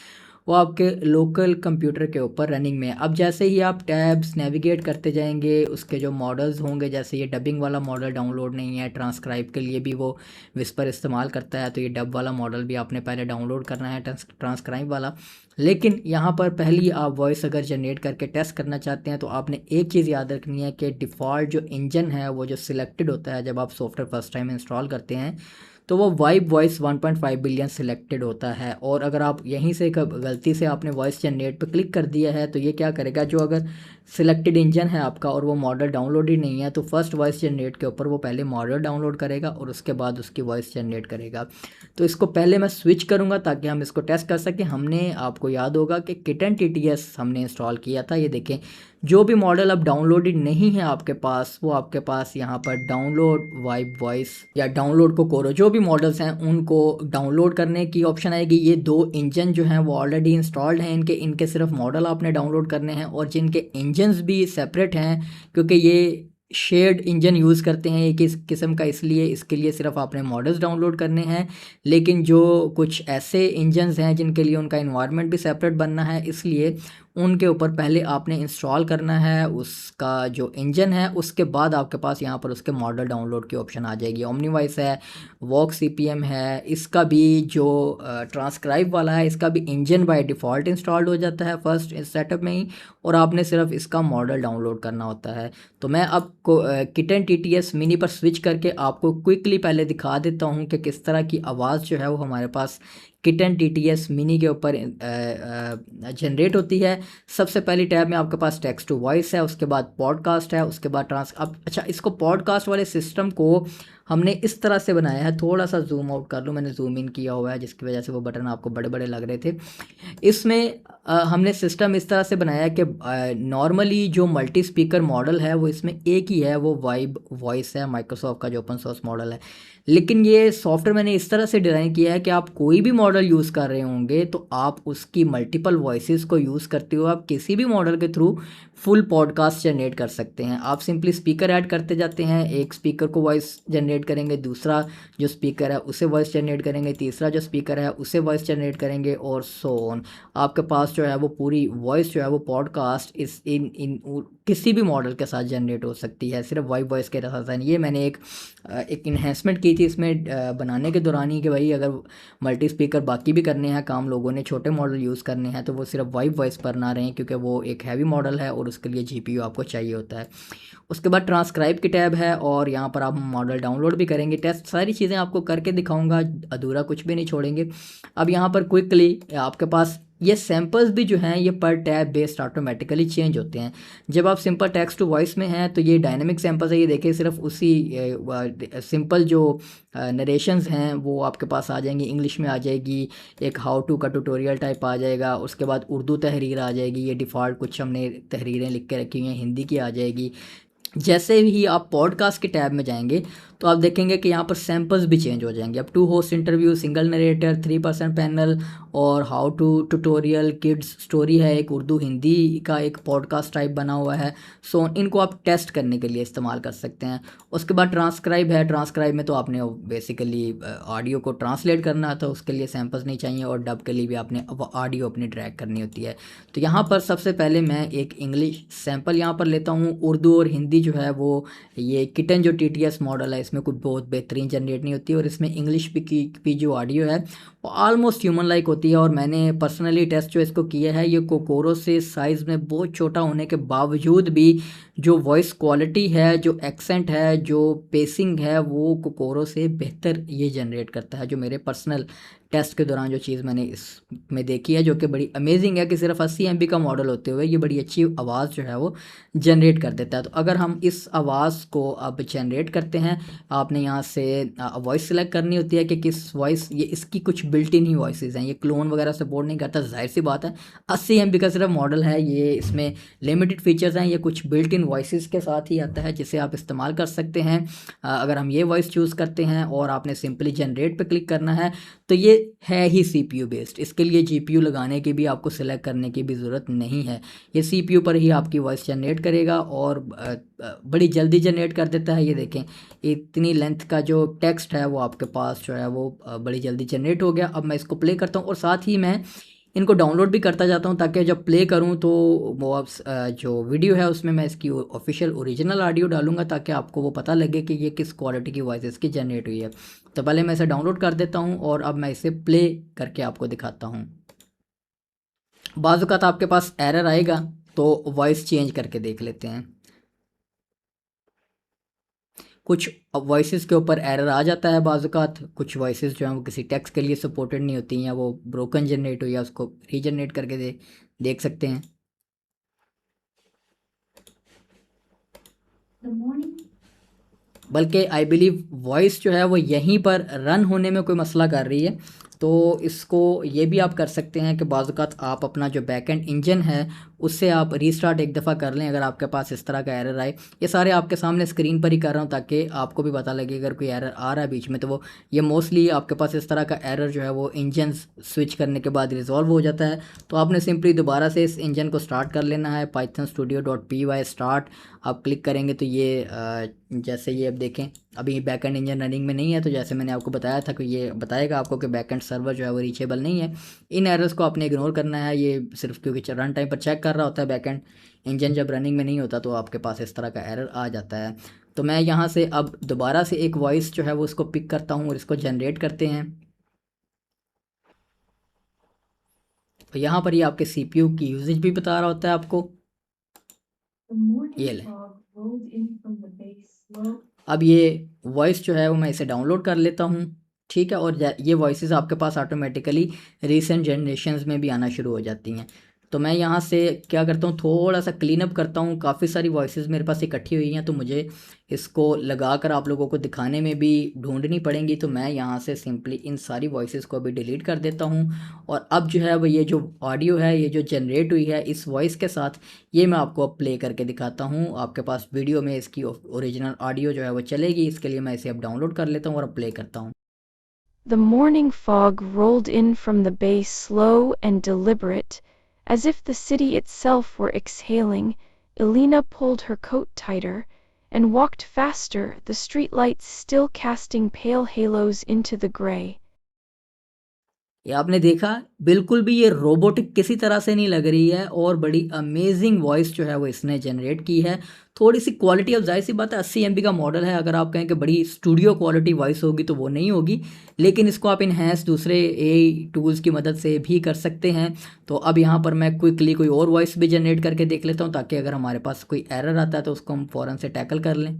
Speaker 1: वो आपके लोकल कंप्यूटर के ऊपर रनिंग में है। अब जैसे ही आप टैब्स नेविगेट करते जाएंगे, उसके जो मॉडल्स होंगे, जैसे ये डबिंग वाला मॉडल डाउनलोड नहीं है, ट्रांसक्राइब के लिए भी वो विस्पर इस्तेमाल करता है, तो ये डब वाला मॉडल भी आपने पहले डाउनलोड करना है, ट्रांसक्राइब वाला। लेकिन यहाँ पर पहली आप वॉइस अगर जनरेट करके टेस्ट करना चाहते हैं तो आपने एक चीज़ याद रखनी है कि डिफ़ॉल्ट जो इंजन है वो जो सिलेक्टेड होता है जब आप सॉफ्टवेयर फर्स्ट टाइम इंस्टॉल करते हैं, तो वो वाइब वॉइस 1.5 बिलियन सिलेक्टेड होता है। और अगर आप यहीं से गलती से आपने वॉइस जनरेट पे क्लिक कर दिया है तो ये क्या करेगा, जो अगर सिलेक्टेड इंजन है आपका और वो मॉडल डाउनलोड ही नहीं है, तो फर्स्ट वॉइस जनरेट के ऊपर वो पहले मॉडल डाउनलोड करेगा और उसके बाद उसकी वॉइस जनरेट करेगा। तो इसको पहले मैं स्विच करूँगा ताकि हम इसको टेस्ट कर सकें। हमने, आपको याद होगा कि किटन टीटीएस हमने इंस्टॉल किया था। ये देखें, जो भी मॉडल अब डाउनलोडेड नहीं है आपके पास, वो आपके पास यहाँ पर डाउनलोड वाइब वॉइस या डाउनलोड कोकोरो, जो भी मॉडल्स हैं उनको डाउनलोड करने की ऑप्शन आएगी। ये दो इंजन जो हैं वो ऑलरेडी इंस्टॉल्ड हैं, इनके सिर्फ मॉडल आपने डाउनलोड करने हैं, और जिनके इंजन्स भी सेपरेट हैं क्योंकि ये शेयर्ड इंजन यूज़ करते हैं एक इस किस्म का, इसलिए इसके लिए सिर्फ आपने मॉडल्स डाउनलोड करने हैं। लेकिन जो कुछ ऐसे इंजन्स हैं जिनके लिए उनका इन्वायरमेंट भी सेपरेट बनना है, इसलिए उनके ऊपर पहले आपने इंस्टॉल करना है उसका जो इंजन है, उसके बाद आपके पास यहाँ पर उसके मॉडल डाउनलोड की ऑप्शन आ जाएगी। ओमनीवॉइस है, वॉक सीपीएम है, इसका भी जो ट्रांसक्राइब वाला है, इसका भी इंजन बाय डिफ़ॉल्ट इंस्टॉल्ड हो जाता है फर्स्ट सेटअप में ही, और आपने सिर्फ इसका मॉडल डाउनलोड करना होता है। तो मैं आपको किटन टीटीएस मिनी पर स्विच करके आपको क्विकली पहले दिखा देता हूँ कि किस तरह की आवाज़ जो है वो हमारे पास किटन टीटीएस मिनी के ऊपर जनरेट होती है। सबसे पहली टैब में आपके पास टेक्स्ट टू वॉइस है, उसके बाद पॉडकास्ट है, उसके बाद अब अच्छा, इसको पॉडकास्ट वाले सिस्टम को हमने इस तरह से बनाया है, थोड़ा सा जूम आउट कर लूँ, मैंने जूम इन किया हुआ है जिसकी वजह से वो बटन आपको बड़े बड़े लग रहे थे। इसमें हमने सिस्टम इस तरह से बनाया है कि नॉर्मली जो मल्टी स्पीकर मॉडल है वो इसमें एक ही है, वो वाइब वॉइस है, माइक्रोसॉफ्ट का जो ओपन सोर्स मॉडल है। लेकिन ये सॉफ्टवेयर मैंने इस तरह से डिज़ाइन किया है कि आप कोई भी मॉडल यूज़ कर रहे होंगे तो आप उसकी मल्टीपल वॉइसेस को यूज़ करते हो आप किसी भी मॉडल के थ्रू फुल पॉडकास्ट जनरेट कर सकते हैं। आप सिंपली स्पीकर ऐड करते जाते हैं, एक स्पीकर को वॉइस जनरेट करेंगे, दूसरा जो स्पीकर है उसे वॉइस जनरेट करेंगे, तीसरा जो स्पीकर है उसे वॉइस जनरेट करेंगे, और सो ऑन। आपके पास जो है वो पूरी वॉइस जो है वो पॉडकास्ट इस इन इन किसी भी मॉडल के साथ जनरेट हो सकती है, सिर्फ वाइब वॉइस के साथ। ये मैंने एक इन्हेंसमेंट की थी इसमें बनाने के दौरान ही कि भाई अगर मल्टी स्पीकर बाकी भी करने हैं काम, लोगों ने छोटे मॉडल यूज़ करने हैं, तो वो सिर्फ वाइब वॉइस पर ना रहें क्योंकि वो एक हैवी मॉडल है और उसके लिए जीपीयू आपको चाहिए होता है। उसके बाद ट्रांसक्राइब की टैब है और यहाँ पर आप मॉडल डाउनलोड भी करेंगे, टेस्ट सारी चीज़ें आपको करके दिखाऊंगा, अधूरा कुछ भी नहीं छोड़ेंगे। अब यहाँ पर क्विकली आपके पास ये सैम्पल्स भी जो हैं ये पर टैब बेस्ड ऑटोमेटिकली चेंज होते हैं। जब आप सिंपल टेक्स्ट टू वॉइस में हैं तो ये डायनेमिक सैम्पल्स है, ये देखिए सिर्फ उसी सिंपल जो नरेशंस हैं वो आपके पास आ जाएंगी, इंग्लिश में आ जाएगी, एक हाउ टू का ट्यूटोरियल टाइप आ जाएगा, उसके बाद उर्दू तहरीर आ जाएगी, ये डिफ़ॉल्ट कुछ हमने तहरीरें लिख के रखी हुई हैं, हिंदी की आ जाएगी। जैसे ही आप पॉडकास्ट के टैब में जाएंगे तो आप देखेंगे कि यहाँ पर सैम्पल्स भी चेंज हो जाएंगे। अब 2 host interview, single narrator, 3% panel और how to tutorial, kids story है, एक उर्दू हिंदी का एक पॉडकास्ट टाइप बना हुआ है। सो इनको आप टेस्ट करने के लिए इस्तेमाल कर सकते हैं। उसके बाद ट्रांसक्राइब है, ट्रांसक्राइब में तो आपने बेसिकली ऑडियो को ट्रांसलेट करना था, उसके लिए सैम्पल्स नहीं चाहिए, और डब के लिए भी आपने ऑडियो अपनी ड्रैग करनी होती है। तो यहाँ पर सबसे पहले मैं एक इंग्लिश सैम्पल यहाँ पर लेता हूँ। उर्दू और हिंदी जो है वो ये किटन जो टीटीएस मॉडल है इसमें कुछ बहुत बेहतरीन जनरेट नहीं होती, और इसमें इंग्लिश की जो ऑडियो है वो ऑलमोस्ट ह्यूमन लाइक होती है। और मैंने पर्सनली टेस्ट जो इसको किया है, ये कोकोरो से साइज़ में बहुत छोटा होने के बावजूद भी जो वॉइस क्वालिटी है, जो एक्सेंट है, जो पेसिंग है, वो कोकोरो से बेहतर ये जनरेट करता है। जो मेरे पर्सनल टेस्ट के दौरान जो चीज़ मैंने इसमें देखी है, जो कि बड़ी अमेजिंग है कि सिर्फ 80 MB का मॉडल होते हुए ये बड़ी अच्छी आवाज़ जो है वो जनरेट कर देता है। तो अगर हम इस आवाज़ को अब जनरेट करते हैं, आपने यहाँ से वॉइस सेलेक्ट करनी होती है कि किस वॉइस, ये इसकी कुछ बिल्ट इन ही वॉइसेस हैं, ये क्लोन वगैरह सपोर्ट नहीं करता, जाहिर सी बात है 80 MB का सिर्फ मॉडल है ये, इसमें लिमिटेड फीचर्स हैं, ये कुछ बिल्ट इन वॉइसेस के साथ ही आता है जिसे आप इस्तेमाल कर सकते हैं। अगर हम ये वॉइस चूज़ करते हैं और आपने सिंपली जनरेट पे क्लिक करना है तो ये है ही CPU बेस्ड, इसके लिए GPU लगाने की भी आपको सिलेक्ट करने की भी ज़रूरत नहीं है, ये CPU पर ही आपकी वॉइस जनरेट करेगा और बड़ी जल्दी जनरेट कर देता है। ये देखें इतनी लेंथ का जो टेक्स्ट है वो आपके पास जो है वो बड़ी जल्दी जनरेट हो गया। अब मैं इसको प्ले करता हूँ और साथ ही मैं इनको डाउनलोड भी करता जाता हूँ ताकि जब प्ले करूँ तो वो जो वीडियो है उसमें मैं इसकी ऑफिशियल ओरिजिनल ऑडियो डालूंगा ताकि आपको वो पता लगे कि ये किस क्वालिटी की वॉइस इसकी जनरेट हुई है। तो पहले मैं इसे डाउनलोड कर देता हूँ और अब मैं इसे प्ले करके आपको दिखाता हूँ। बाज़ औक़ात आपके पास एरर आएगा तो वॉइस चेंज करके देख लेते हैं। कुछ वॉइसेस के ऊपर एरर आ जाता है, बाज़ औक़ात कुछ वॉइसेस जो हैं वो किसी टेक्स्ट के लिए सपोर्टेड नहीं होती या वो ब्रोकन जनरेट हुई या उसको रीजनरेट करके देख सकते हैं। बल्कि आई बिलीव वॉइस जो है वो यहीं पर रन होने में कोई मसला कर रही है। तो इसको ये भी आप कर सकते हैं कि बाज़ औक़ात आप अपना जो बैकएंड इंजन है उससे आप रीस्टार्ट एक दफ़ा कर लें अगर आपके पास इस तरह का एरर आए। ये सारे आपके सामने स्क्रीन पर ही कर रहा हूँ ताकि आपको भी पता लगे अगर कोई एरर आ रहा है बीच में तो वो ये मोस्टली आपके पास इस तरह का एरर जो है वो इंजन स्विच करने के बाद रिजॉल्व हो जाता है। तो आपने सिंपली दोबारा से इस इंजन को स्टार्ट कर लेना है। pythonstudio.py स्टार्ट आप क्लिक करेंगे तो ये जैसे ये अब देखें अभी बैकएंड इंजन रनिंग में नहीं है। तो जैसे मैंने आपको बताया था कि ये बताएगा आपको कि बैकएंड सर्वर जो है वो रीचेबल नहीं है। इन एरर्स को आपने इग्नोर करना है, ये सिर्फ क्योंकि रन टाइम पर चेक कर रहा होता है। बैकएंड इंजन जब रनिंग में नहीं होता तो आपके पास इस तरह का एरर आ जाता है। तो मैं यहाँ से अब दोबारा से एक वॉइस जो है वो उसको पिक करता हूँ और इसको जनरेट करते हैं। तो यहाँ पर ये आपके सीपीयू की यूजेज भी बता रहा होता है आपको। ये ले अब ये वॉइस जो है वो मैं इसे डाउनलोड कर लेता हूँ, ठीक है। और ये वॉइसेस आपके पास ऑटोमेटिकली रीसेंट जनरेशन्स में भी आना शुरू हो जाती हैं। तो मैं यहाँ से क्या करता हूँ, थोड़ा सा क्लीन अप करता हूँ। काफ़ी सारी वॉइसेस मेरे पास इकट्ठी हुई हैं तो मुझे इसको लगा कर आप लोगों को दिखाने में भी ढूंढनी पड़ेंगी। तो मैं यहाँ से सिंपली इन सारी वॉइसेस को भी डिलीट कर देता हूँ। और अब जो है वो ये जो ऑडियो है ये जो जनरेट हुई है इस वॉइस के साथ, ये मैं आपको अब प्ले करके दिखाता हूँ। आपके पास वीडियो में इसकी ओरिजिनल ऑडियो जो है वो चलेगी। इसके लिए मैं इसे अब डाउनलोड कर लेता हूँ और अब प्ले करता हूँ।
Speaker 2: The morning fog rolled in from the bay, slow and deliberate, as if the city itself were exhaling. Elena pulled her coat tighter and walked faster, the streetlights still casting pale halos into the gray.
Speaker 1: ये आपने देखा बिल्कुल भी ये robotic किसी तरह से नहीं लग रही है और बड़ी अमेजिंग वॉइस जो है वो इसने जनरेट की है। थोड़ी सी क्वालिटी, अब जाहिर सी बात है 80 MB का मॉडल है, अगर आप कहें कि बड़ी स्टूडियो क्वालिटी वॉइस होगी तो वो नहीं होगी। लेकिन इसको आप इनहेंस दूसरे एआई टूल्स की मदद से भी कर सकते हैं। तो अब यहाँ पर मैं क्विकली कोई और वॉइस भी जनरेट करके देख लेता हूँ ताकि अगर हमारे पास कोई एरर आता है तो उसको हम फ़ौरन से टैकल कर लें।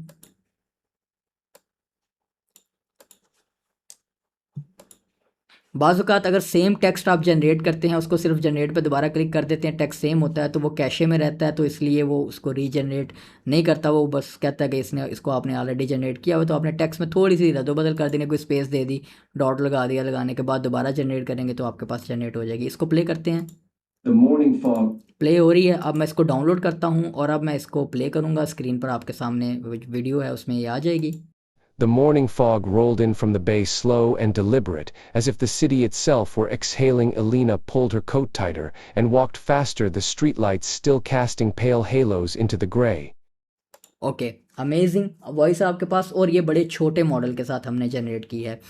Speaker 1: बाज़ औक़ात अगर सेम टेक्स्ट आप जनरेट करते हैं, उसको सिर्फ जनरेट पे दोबारा क्लिक कर देते हैं, टेक्स्ट सेम होता है तो वो कैशे में रहता है, तो इसलिए वो उसको रीजनरेट नहीं करता। वो बस कहता है कि इसको आपने ऑलरेडी जनरेट किया हुआ। तो आपने टेक्स्ट में थोड़ी सी रद्दो-बदल कर देने, कोई स्पेस दे दी, डॉट लगा दिया, लगाने के बाद दोबारा जनरेट करेंगे तो आपके पास जनरेट हो जाएगी। इसको प्ले करते हैं। प्ले हो रही है। अब मैं इसको डाउनलोड करता हूँ और अब मैं इसको प्ले करूँगा। स्क्रीन पर आपके सामने वीडियो है उसमें ये आ जाएगी।
Speaker 3: The morning fog rolled in from the bay, slow and deliberate, as if the city itself were exhaling. Elena pulled her coat tighter and walked faster, the streetlights still casting pale halos into the gray.
Speaker 1: Okay, amazing voice है आपके पास और ये बड़े छोटे model के साथ हमने generate की है।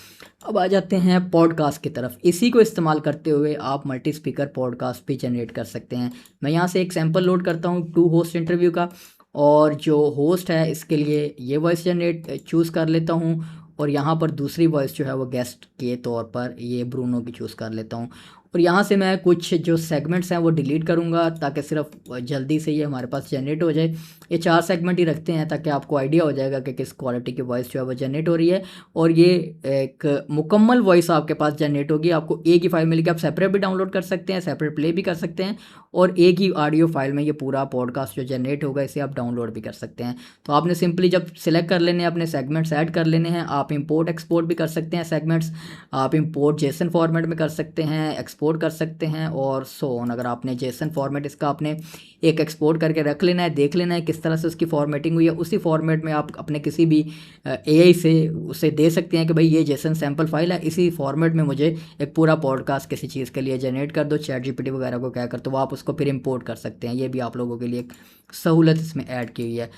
Speaker 1: अब आ जाते हैं पॉडकास्ट की तरफ। इसी को इस्तेमाल करते हुए आप मल्टी स्पीकर पॉडकास्ट भी जनरेट कर सकते हैं। मैं यहाँ से एक सैम्पल लोड करता हूँ 2 होस्ट इंटरव्यू का, और जो होस्ट है इसके लिए ये वॉइस जनरेट चूज़ कर लेता हूँ। और यहाँ पर दूसरी वॉइस जो है वो गेस्ट के तौर पर ये ब्रूनो की चूज़ कर लेता हूँ। और यहाँ से मैं कुछ जो सेगमेंट्स हैं वो डिलीट करूँगा ताकि सिर्फ जल्दी से ये हमारे पास जनरेट हो जाए। ये 4 सेगमेंट ही रखते हैं ताकि आपको आइडिया हो जाएगा कि किस क्वालिटी की वॉइस जो है वो जनरेट हो रही है। और ये एक मुकम्मल वॉइस आपके पास जनरेट होगी। आपको एक ही फाइल मिलेगी, आप सेपरेट भी डाउनलोड कर सकते हैं, सेपरेट प्ले भी कर सकते हैं, और एक ही ऑडियो फाइल में ये पूरा पॉडकास्ट जो जनरेट होगा इसे आप डाउनलोड भी कर सकते हैं। तो आपने सिंपली जब सिलेक्ट कर लेने हैं, अपने सेगमेंट्स ऐड कर लेने हैं। आप इंपोर्ट एक्सपोर्ट भी कर सकते हैं सेगमेंट्स, आप इंपोर्ट जेसन फॉर्मेट में कर सकते हैं, एक्सपोर्ट कर सकते हैं और सो ऑन। अगर आपने जेसन फॉर्मेट इसका आपने एक एक्सपोर्ट करके रख लेना है, देख लेना है किस तरह से उसकी फॉर्मेटिंग हुई है, उसी फॉर्मेट में आप अपने किसी भी एआई से उसे दे सकते हैं कि भाई ये जेसन सैम्पल फाइल है, इसी फॉर्मेट में मुझे एक पूरा पॉडकास्ट किसी चीज़ के लिए जनरेट कर दो, चैट जीपीटी वगैरह को कहकर, तो वो आप उसको फिर इंपोर्ट कर सकते हैं। ये भी आप लोगों के लिए एक सहूलत इसमें ऐड की हुई है।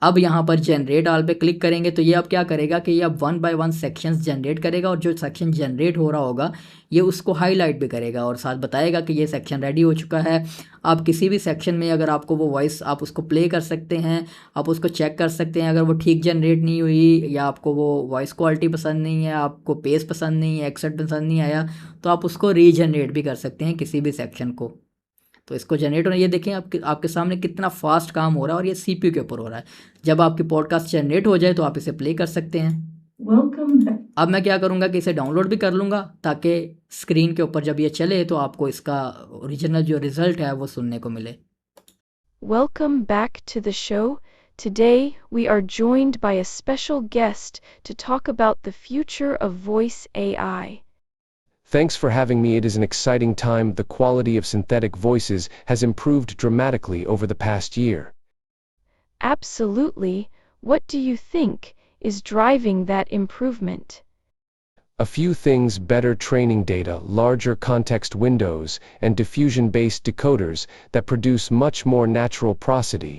Speaker 1: अब यहाँ पर जनरेट ऑल पे क्लिक करेंगे तो ये अब क्या करेगा कि ये अब 1 बाय 1 सेक्शंस जनरेट करेगा, और जो सेक्शन जनरेट हो रहा होगा ये उसको हाईलाइट भी करेगा और साथ बताएगा कि ये सेक्शन रेडी हो चुका है। आप किसी भी सेक्शन में अगर आपको वो वॉइस आप उसको प्ले कर सकते हैं, आप उसको चेक कर सकते हैं, अगर वो ठीक जनरेट नहीं हुई या आपको वो वॉइस क्वालिटी पसंद नहीं है, आपको पेस पसंद नहीं है, एक्सेंट पसंद नहीं आया, तो आप उसको रीजनरेट भी कर सकते हैं किसी भी सेक्शन को। तो इसको जनरेट होना, ये देखें आपके सामने कितना फास्ट काम हो रहा है, और ये सीपीयू के ऊपर हो रहा है। जब आपकी पॉडकास्ट जनरेट हो जाए तो आप इसे प्ले कर सकते हैं। अब मैं क्या करूँगा कि इसे डाउनलोड भी कर लूँगा, ताकि स्क्रीन के ऊपर जब ये चले तो आपको इसका ओरिजिनल जो रिजल्ट है वो सुनने को मिले।
Speaker 2: Welcome back to the show. Today, we are joined by a special guest to talk about the future of voice AI.
Speaker 3: Thanks for having me. It is an exciting time. The quality of synthetic voices has improved dramatically over the past year.
Speaker 2: Absolutely. What do you think is driving that improvement?
Speaker 3: A few things: better training data, larger context windows, and diffusion-based decoders that produce much more natural prosody.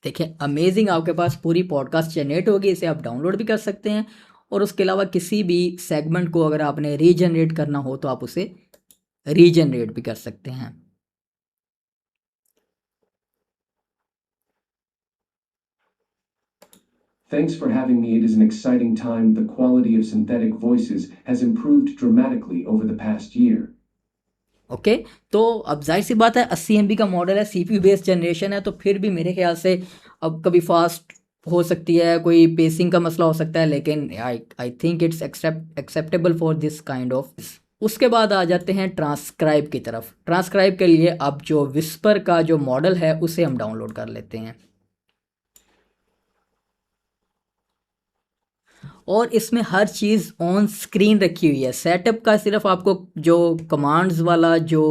Speaker 1: देखिए amazing, आपके पास पूरी podcast generate होगी, इसे आप download भी कर सकते हैं, और उसके अलावा किसी भी सेगमेंट को अगर आपने रीजनरेट करना हो तो आप उसे रीजनरेट भी कर सकते हैं।
Speaker 3: Thanks for having me. It is an exciting time. The quality of synthetic voices has improved dramatically over the past year.
Speaker 1: Okay तो अब जाहिर सी बात है 80 MB का मॉडल है, CPU बेस्ड जनरेशन है, तो फिर भी मेरे ख्याल से अब कभी फास्ट हो सकती है, कोई पेसिंग का मसला हो सकता है, लेकिन I think it's acceptable for this kind of. उसके बाद आ जाते हैं ट्रांसक्राइब की तरफ। ट्रांसक्राइब के लिए अब जो विस्पर का जो मॉडल है उसे हम डाउनलोड कर लेते हैं, और इसमें हर चीज़ ऑन स्क्रीन रखी हुई है। सेटअप का सिर्फ आपको जो कमांड्स वाला जो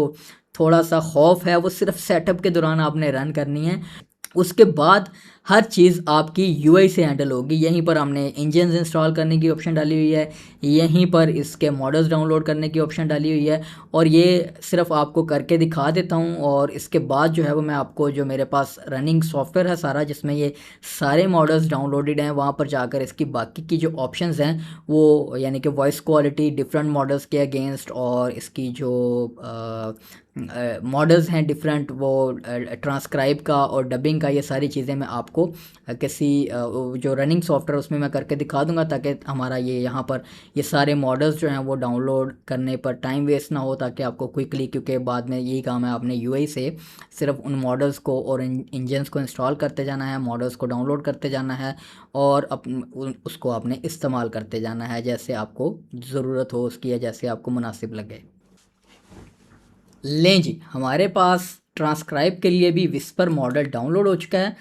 Speaker 1: थोड़ा सा खौफ है वो सिर्फ सेटअप के दौरान आपने रन करनी है, उसके बाद हर चीज़ आपकी यूआई से हैंडल होगी। यहीं पर हमने इंजन्स इंस्टॉल करने की ऑप्शन डाली हुई है, यहीं पर इसके मॉडल्स डाउनलोड करने की ऑप्शन डाली हुई है, और ये सिर्फ आपको करके दिखा देता हूँ। और इसके बाद जो है वो मैं आपको जो मेरे पास रनिंग सॉफ्टवेयर है सारा, जिसमें ये सारे मॉडल्स डाउनलोडेड हैं, वहाँ पर जाकर इसकी बाकी की जो ऑप्शंस हैं वो, यानी कि वॉइस क्वालिटी डिफरेंट मॉडल्स के अगेंस्ट, और इसकी जो मॉडल्स हैं डिफरेंट, वो ट्रांसक्राइब का और डबिंग का, ये सारी चीज़ें मैं आपको किसी जो रनिंग सॉफ्टवेयर उसमें मैं करके दिखा दूंगा, ताकि हमारा ये यहाँ पर ये सारे मॉडल्स जो हैं वो डाउनलोड करने पर टाइम वेस्ट ना हो, ताकि आपको क्विकली, क्योंकि बाद में यही काम है आपने यूआई से सिर्फ उन मॉडल्स को और इंजन्स को इंस्टॉल करते जाना है, मॉडल्स को डाउनलोड करते जाना है, और उसको आपने इस्तेमाल करते जाना है जैसे आपको ज़रूरत हो उसकी, या जैसे आपको मुनासिब लगे। लें जी, हमारे पास ट्रांसक्राइब के लिए भी विस्पर मॉडल डाउनलोड हो चुका है।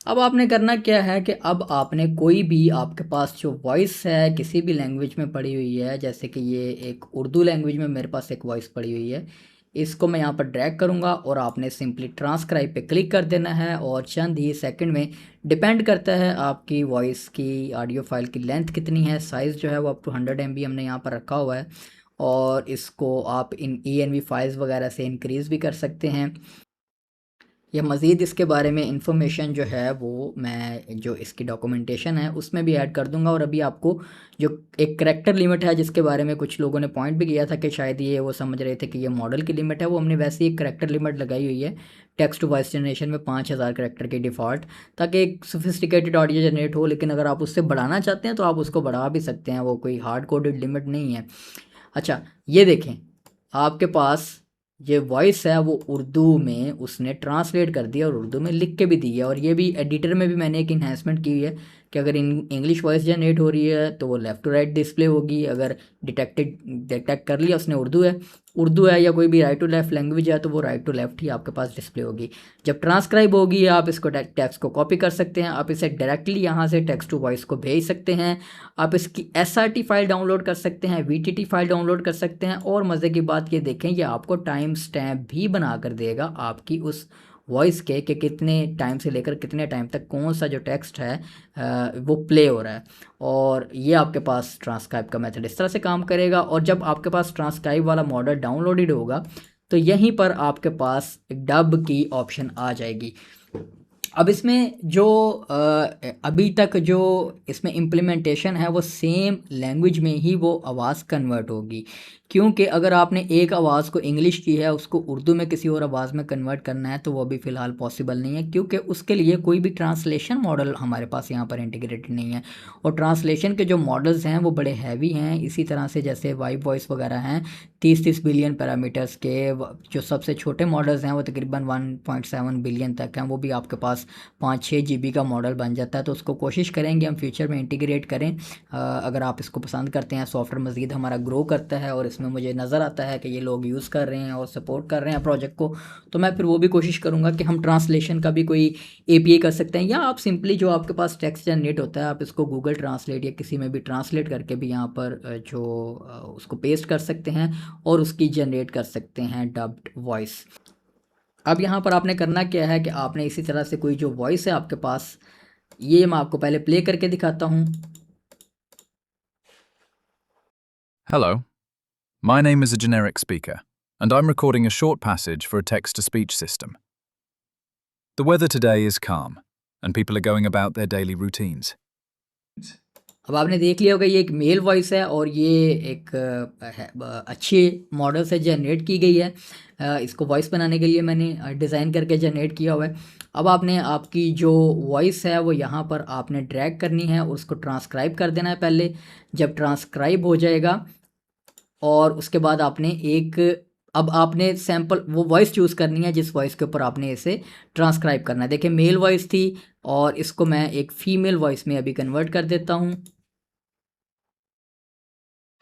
Speaker 1: अब आपने करना क्या है कि अब आपने कोई भी, आपके पास जो वॉइस है किसी भी लैंग्वेज में पड़ी हुई है, जैसे कि ये एक उर्दू लैंग्वेज में मेरे पास एक वॉइस पड़ी हुई है, इसको मैं यहाँ पर ड्रैग करूँगा और आपने सिंपली ट्रांसक्राइब पे क्लिक कर देना है, और चंद ही सेकंड में, डिपेंड करता है आपकी वॉइस की ऑडियो फाइल की लेंथ कितनी है, साइज़ जो है वो अप टू 100 MB हमने यहाँ पर रखा हुआ है, और इसको आप इन ENV फाइल्स वगैरह से इंक्रीज़ भी कर सकते हैं। या मज़ीद इसके बारे में इंफॉर्मेशन जो है वो मैं जो इसकी डॉक्यूमेंटेशन है उसमें भी ऐड कर दूंगा। और अभी आपको जो एक करैक्टर लिमिट है जिसके बारे में कुछ लोगों ने पॉइंट भी किया था कि शायद ये वो समझ रहे थे कि ये मॉडल की लिमिट है, वो हमने वैसे ही एक करैक्टर लिमिट लगाई हुई है टेक्स्ट टू वॉइस जनरेशन में 5000 करैक्टर की डिफ़ॉल्ट, ताकि एक सोफिस्टिकेटेड ऑडियो जनरेट हो। लेकिन अगर आप उससे बढ़ाना चाहते हैं तो आप उसको बढ़ा भी सकते हैं, वो कोई हार्ड कोडेड लिमिट नहीं है। अच्छा, ये देखें आपके पास ये वॉइस है वो उर्दू में उसने ट्रांसलेट कर दिया और उर्दू में लिख के भी दी है, और ये भी एडिटर में भी मैंने एक इन्हेंसमेंट की हुई है कि अगर इंग्लिश वॉइस जनरेट हो रही है तो वो लेफ़्ट टू राइट डिस्प्ले होगी, अगर डिटेक्ट कर लिया उसने उर्दू है या कोई भी राइट टू लेफ़्ट लैंग्वेज है तो वो राइट टू लेफ़्ट ही आपके पास डिस्प्ले होगी। जब ट्रांसक्राइब होगी आप इसको टेक्स्ट को कॉपी कर सकते हैं, आप इसे डायरेक्टली यहाँ से टेक्स्ट टू वॉइस को भेज सकते हैं, आप इसकी SRT फाइल डाउनलोड कर सकते हैं, VTT फाइल डाउनलोड कर सकते हैं, और मज़े की बात ये देखें ये आपको टाइम स्टैम्प भी बना कर देगा आपकी उस वॉइस के कि कितने टाइम से लेकर कितने टाइम तक कौन सा जो टेक्स्ट है वो प्ले हो रहा है। और ये आपके पास ट्रांसक्राइब का मेथड इस तरह से काम करेगा। और जब आपके पास ट्रांसक्राइब वाला मॉडल डाउनलोडेड होगा तो यहीं पर आपके पास डब की ऑप्शन आ जाएगी। अब इसमें जो अभी तक जो इसमें इम्प्लीमेंटेशन है वो सेम लैंग्वेज में ही वो आवाज़ कन्वर्ट होगी, क्योंकि अगर आपने एक आवाज़ को इंग्लिश की है उसको उर्दू में किसी और आवाज़ में कन्वर्ट करना है तो वो अभी फ़िलहाल पॉसिबल नहीं है, क्योंकि उसके लिए कोई भी ट्रांसलेशन मॉडल हमारे पास यहाँ पर इंटीग्रेटेड नहीं है। और ट्रांसलेशन के जो मॉडल्स हैं वो बड़े हैवी हैं, इसी तरह से जैसे वाइब वॉइस वगैरह हैं 30-30 बिलियन पैरामीटर्स के, जो सबसे छोटे मॉडल्स हैं वो तकरीबन 1.7 बिलियन तक हैं, वो भी आपके पास 5-6 GB का मॉडल बन जाता है। तो उसको कोशिश करेंगे हम फ्यूचर में इंटीग्रेट करें। अगर आप इसको पसंद करते हैं, सॉफ्टवेयर मज़ीद हमारा ग्रो करता है और इसमें मुझे नज़र आता है कि ये लोग यूज़ कर रहे हैं और सपोर्ट कर रहे हैं प्रोजेक्ट को, तो मैं फिर वो भी कोशिश करूँगा कि हम ट्रांसलेशन का भी कोई API कर सकते हैं, या आप सिंपली जो आपके पास टेक्स्ट जनरेट होता है आप इसको गूगल ट्रांसलेट या किसी में भी ट्रांसलेट करके भी यहाँ पर उसको पेस्ट कर सकते हैं और उसकी जनरेट कर सकते हैं डब्ड वॉइस। अब यहाँ पर आपने करना क्या है कि आपने इसी तरह से कोई जो वॉइस है आपके पास, ये मैं आपको पहले प्ले करके दिखाता हूँ।
Speaker 4: Hello, my name is a generic speaker, and I'm recording a short passage for a text-to-speech system. The weather today is calm, and people are going about their daily routines.
Speaker 1: अब आपने देख लिया होगा ये एक मेल वॉइस है और ये एक अच्छे मॉडल से जनरेट की गई है। इसको वॉइस बनाने के लिए मैंने डिज़ाइन करके जनरेट किया हुआ है। अब आपने आपकी जो वॉइस है वो यहाँ पर आपने ड्रैग करनी है और उसको ट्रांसक्राइब कर देना है पहले। जब ट्रांसक्राइब हो जाएगा और उसके बाद आपने अब आपने सैम्पल वो वॉइस चूज़ करनी है जिस वॉइस के ऊपर आपने इसे ट्रांसक्राइब करना है। देखिए मेल वॉइस थी और इसको मैं एक फ़ीमेल वॉइस में अभी कन्वर्ट कर देता हूँ।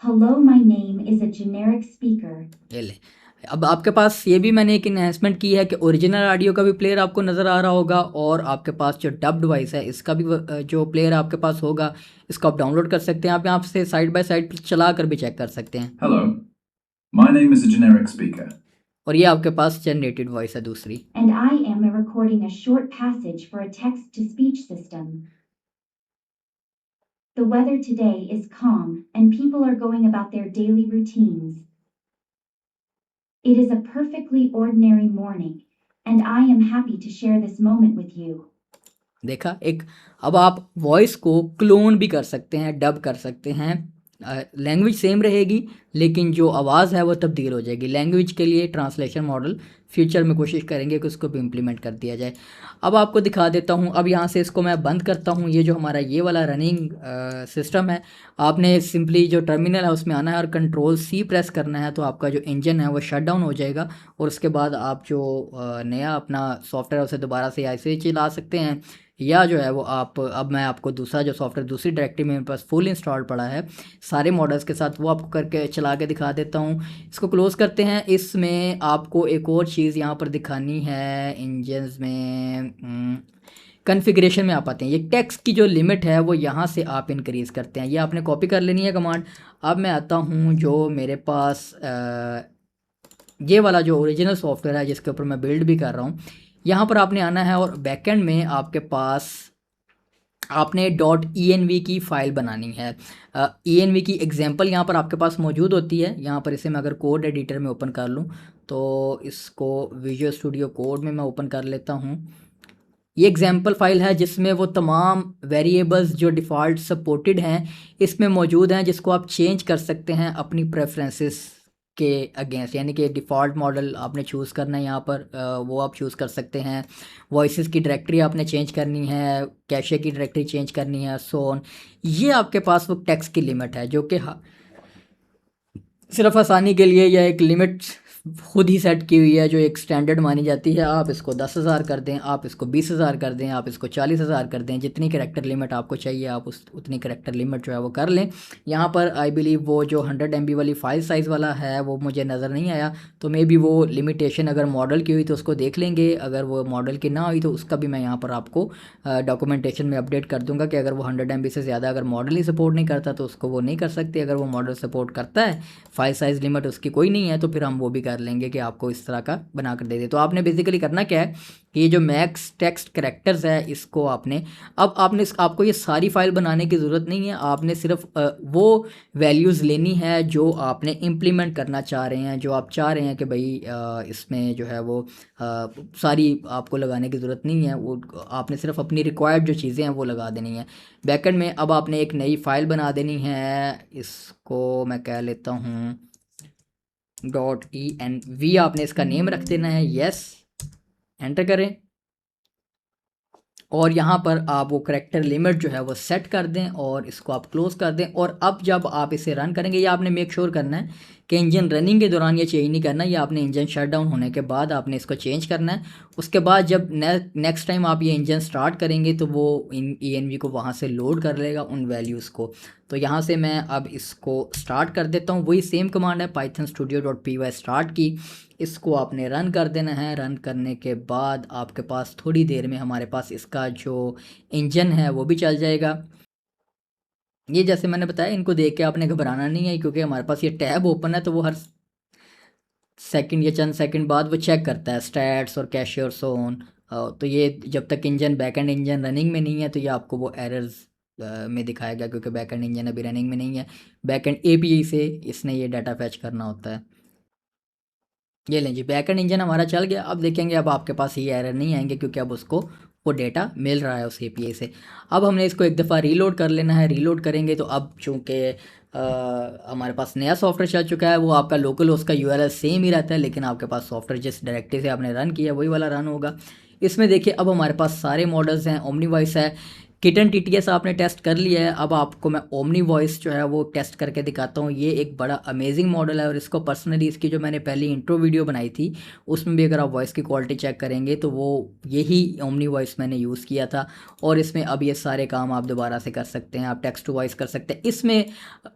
Speaker 5: Hello, my name is a generic speaker.
Speaker 1: ये ले, अब आपके पास ये भी मैंने एक इन्हेंसमेंट की है कि ओरिजिनल ऑडियो का भी प्लेयर आपको नज़र आ रहा होगा और आपके पास जो डब्ड वॉइस है इसका भी जो प्लेयर आपके पास होगा इसको आप डाउनलोड कर सकते हैं। आप यहाँ से साइड बाय साइड चला कर भी चेक कर सकते हैं।
Speaker 6: Hello, my name is a generic speaker.
Speaker 1: और ये आपके पास जनरेटेड वॉइस है दूसरी।
Speaker 5: And I am recording a short passage for a text-to-speech system. The weather today is calm, and people are going about their daily routines. It is a perfectly ordinary morning, and I am happy to share this moment with you.
Speaker 1: देखा एक, अब आप voice को clone भी कर सकते हैं, dub कर सकते हैं। लैंग्वेज सेम रहेगी लेकिन जो आवाज़ है वो तब्दील हो जाएगी। लैंग्वेज के लिए ट्रांसलेशन मॉडल फ्यूचर में कोशिश करेंगे कि उसको भी इम्प्लीमेंट कर दिया जाए। अब आपको दिखा देता हूँ। अब यहाँ से इसको मैं बंद करता हूँ। ये जो हमारा ये वाला रनिंग सिस्टम है, आपने सिंपली जो टर्मिनल है उसमें आना है और Ctrl+C प्रेस करना है तो आपका जो इंजन है वो शट डाउन हो जाएगा और उसके बाद आप जो नया अपना सॉफ्टवेयर उसे दोबारा से ऐसे चला सकते हैं, या जो है वो आप, अब मैं आपको दूसरा जो सॉफ्टवेयर दूसरी डायरेक्टरी में मेरे पास फुल इंस्टॉल पड़ा है सारे मॉडल्स के साथ, वो आपको करके चला के दिखा देता हूँ। इसको क्लोज़ करते हैं। इसमें आपको एक और चीज़ यहाँ पर दिखानी है इंजन्स में, कॉन्फ़िगरेशन में आप आते हैं। ये टेक्स्ट की जो लिमिट है वो यहाँ से आप इंक्रीज़ करते हैं, ये आपने कॉपी कर लेनी है कमांड। अब मैं आता हूँ जो मेरे पास ये वाला जो ओरिजिनल सॉफ्टवेयर है जिसके ऊपर मैं बिल्ड भी कर रहा हूँ, यहाँ पर आपने आना है और बैकएंड में आपके पास आपने .env की फ़ाइल बनानी है। env की एग्जांपल यहाँ पर आपके पास मौजूद होती है। यहाँ पर इसे मैं अगर कोड एडिटर में ओपन कर लूँ तो इसको विजुअल स्टूडियो कोड में मैं ओपन कर लेता हूँ। ये एग्जांपल फ़ाइल है जिसमें वो तमाम वेरिएबल्स जो डिफ़ॉल्ट सपोर्टेड हैं इसमें मौजूद हैं, जिसको आप चेंज कर सकते हैं अपनी प्रेफरेंसेस के अगेंस्ट। यानी कि डिफ़ॉल्ट मॉडल आपने चूज़ करना है यहाँ पर, वो आप चूज़ कर सकते हैं। वॉइसेस की डायरेक्टरी आपने चेंज करनी है, कैशे की डायरेक्टरी चेंज करनी है, सो ऑन। ये आपके पास वो टेक्स्ट की लिमिट है जो कि सिर्फ आसानी के लिए यह एक लिमिट खुद ही सेट की हुई है जो एक स्टैंडर्ड मानी जाती है। आप इसको 10,000 कर दें, आप इसको 20,000 कर दें, आप इसको 40,000 कर दें, जितनी कैरेक्टर लिमिट आपको चाहिए आप उतनी कैरेक्टर लिमिट जो है वो कर लें। यहाँ पर आई बिलीव वो जो 100 MB वाली फाइल साइज़ वाला है वो मुझे नज़र नहीं आया, तो मे बी वो लिमिटेशन अगर मॉडल की हुई तो उसको देख लेंगे, अगर वो मॉडल की ना हुई तो उसका भी मैं यहाँ पर आपको डॉक्यूमेंटेशन में अपडेट कर दूँगा कि अगर वो 100 MB से ज़्यादा अगर मॉडल ही सपोर्ट नहीं करता तो उसको वो नहीं कर सकते। अगर वो मॉडल सपोर्ट करता है, फाइल साइज़ लिमिट उसकी कोई नहीं है, तो फिर हम वो भी कर कर लेंगे कि आपको इस तरह का बना कर दे दे। तो आपने बेसिकली करना क्या है कि ये जो मैक्स टेक्स्ट कैरेक्टर्स है इसको आपने आपको ये सारी फाइल बनाने की ज़रूरत नहीं है। आपने सिर्फ वो वैल्यूज़ लेनी है जो आपने इम्प्लीमेंट करना चाह रहे हैं, जो आप चाह रहे हैं कि भाई इसमें जो है वो सारी आपको लगाने की ज़रूरत नहीं है। वो आपने सिर्फ अपनी रिक्वायर्ड जो चीज़ें हैं वो लगा देनी है। बैकएंड में अब आपने एक नई फाइल बना देनी है, इसको मैं कह लेता हूँ .env। आपने इसका नेम रख देना है, यस, एंटर करें और यहाँ पर आप वो करेक्टर लिमिट जो है वो सेट कर दें और इसको आप क्लोज कर दें। और अब जब आप इसे रन करेंगे, या आपने मेक श्योर करना है कि इंजन रनिंग के दौरान ये चेंज नहीं करना, या आपने इंजन शट डाउन होने के बाद आपने इसको चेंज करना है। उसके बाद जब नेक्स्ट टाइम आप ये इंजन स्टार्ट करेंगे तो वो इन env को वहाँ से लोड कर लेगा उन वैल्यूज़ को। तो यहाँ से मैं अब इसको स्टार्ट कर देता हूँ। वही सेम कमांड है python studio.py स्टार्ट की, इसको आपने रन कर देना है। रन करने के बाद आपके पास थोड़ी देर में हमारे पास इसका जो इंजन है वो भी चल जाएगा। ये जैसे मैंने बताया, इनको देख के आपने घबराना नहीं है, क्योंकि हमारे पास ये टैब ओपन है तो वो हर सेकंड या चंद सेकंड बाद वो चेक करता है स्टैट्स और कैशे और सो ऑन। तो ये जब तक इंजन बैकएंड इंजन रनिंग में नहीं है तो ये आपको वो एरर्स में दिखाएगा, क्योंकि बैकएंड इंजन अभी रनिंग में नहीं है। बैकएंड एपीआई से इसने ये डाटा फैच करना होता है। ये लें जी, बैकएंड इंजन हमारा चल गया। अब देखेंगे अब आपके पास ये एरर नहीं आएंगे, क्योंकि अब उसको वो डेटा मिल रहा है उस एपीआई से। अब हमने इसको एक दफ़ा रीलोड कर लेना है। रीलोड करेंगे तो अब चूँकि हमारे पास नया सॉफ्टवेयर चल चुका है, वो आपका लोकल उसका यूआरएल सेम ही रहता है, लेकिन आपके पास सॉफ्टवेयर जिस डायरेक्टरी से आपने रन किया वही वाला रन होगा। इसमें देखिए अब हमारे पास सारे मॉडल्स हैं। ओमनी वॉइस है, किटन टीटीएस आपने टेस्ट कर लिया है। अब आपको मैं ओमनी वॉइस जो है वो टेस्ट करके दिखाता हूँ। ये एक बड़ा अमेजिंग मॉडल है और इसको पर्सनली इसकी जो मैंने पहली इंट्रो वीडियो बनाई थी उसमें भी अगर आप वॉइस की क्वालिटी चेक करेंगे तो वो यही ओमनी वॉइस मैंने यूज़ किया था। और इसमें अब ये सारे काम आप दोबारा से कर सकते हैं, आप टेक्स्ट टू वॉइस कर सकते हैं इसमें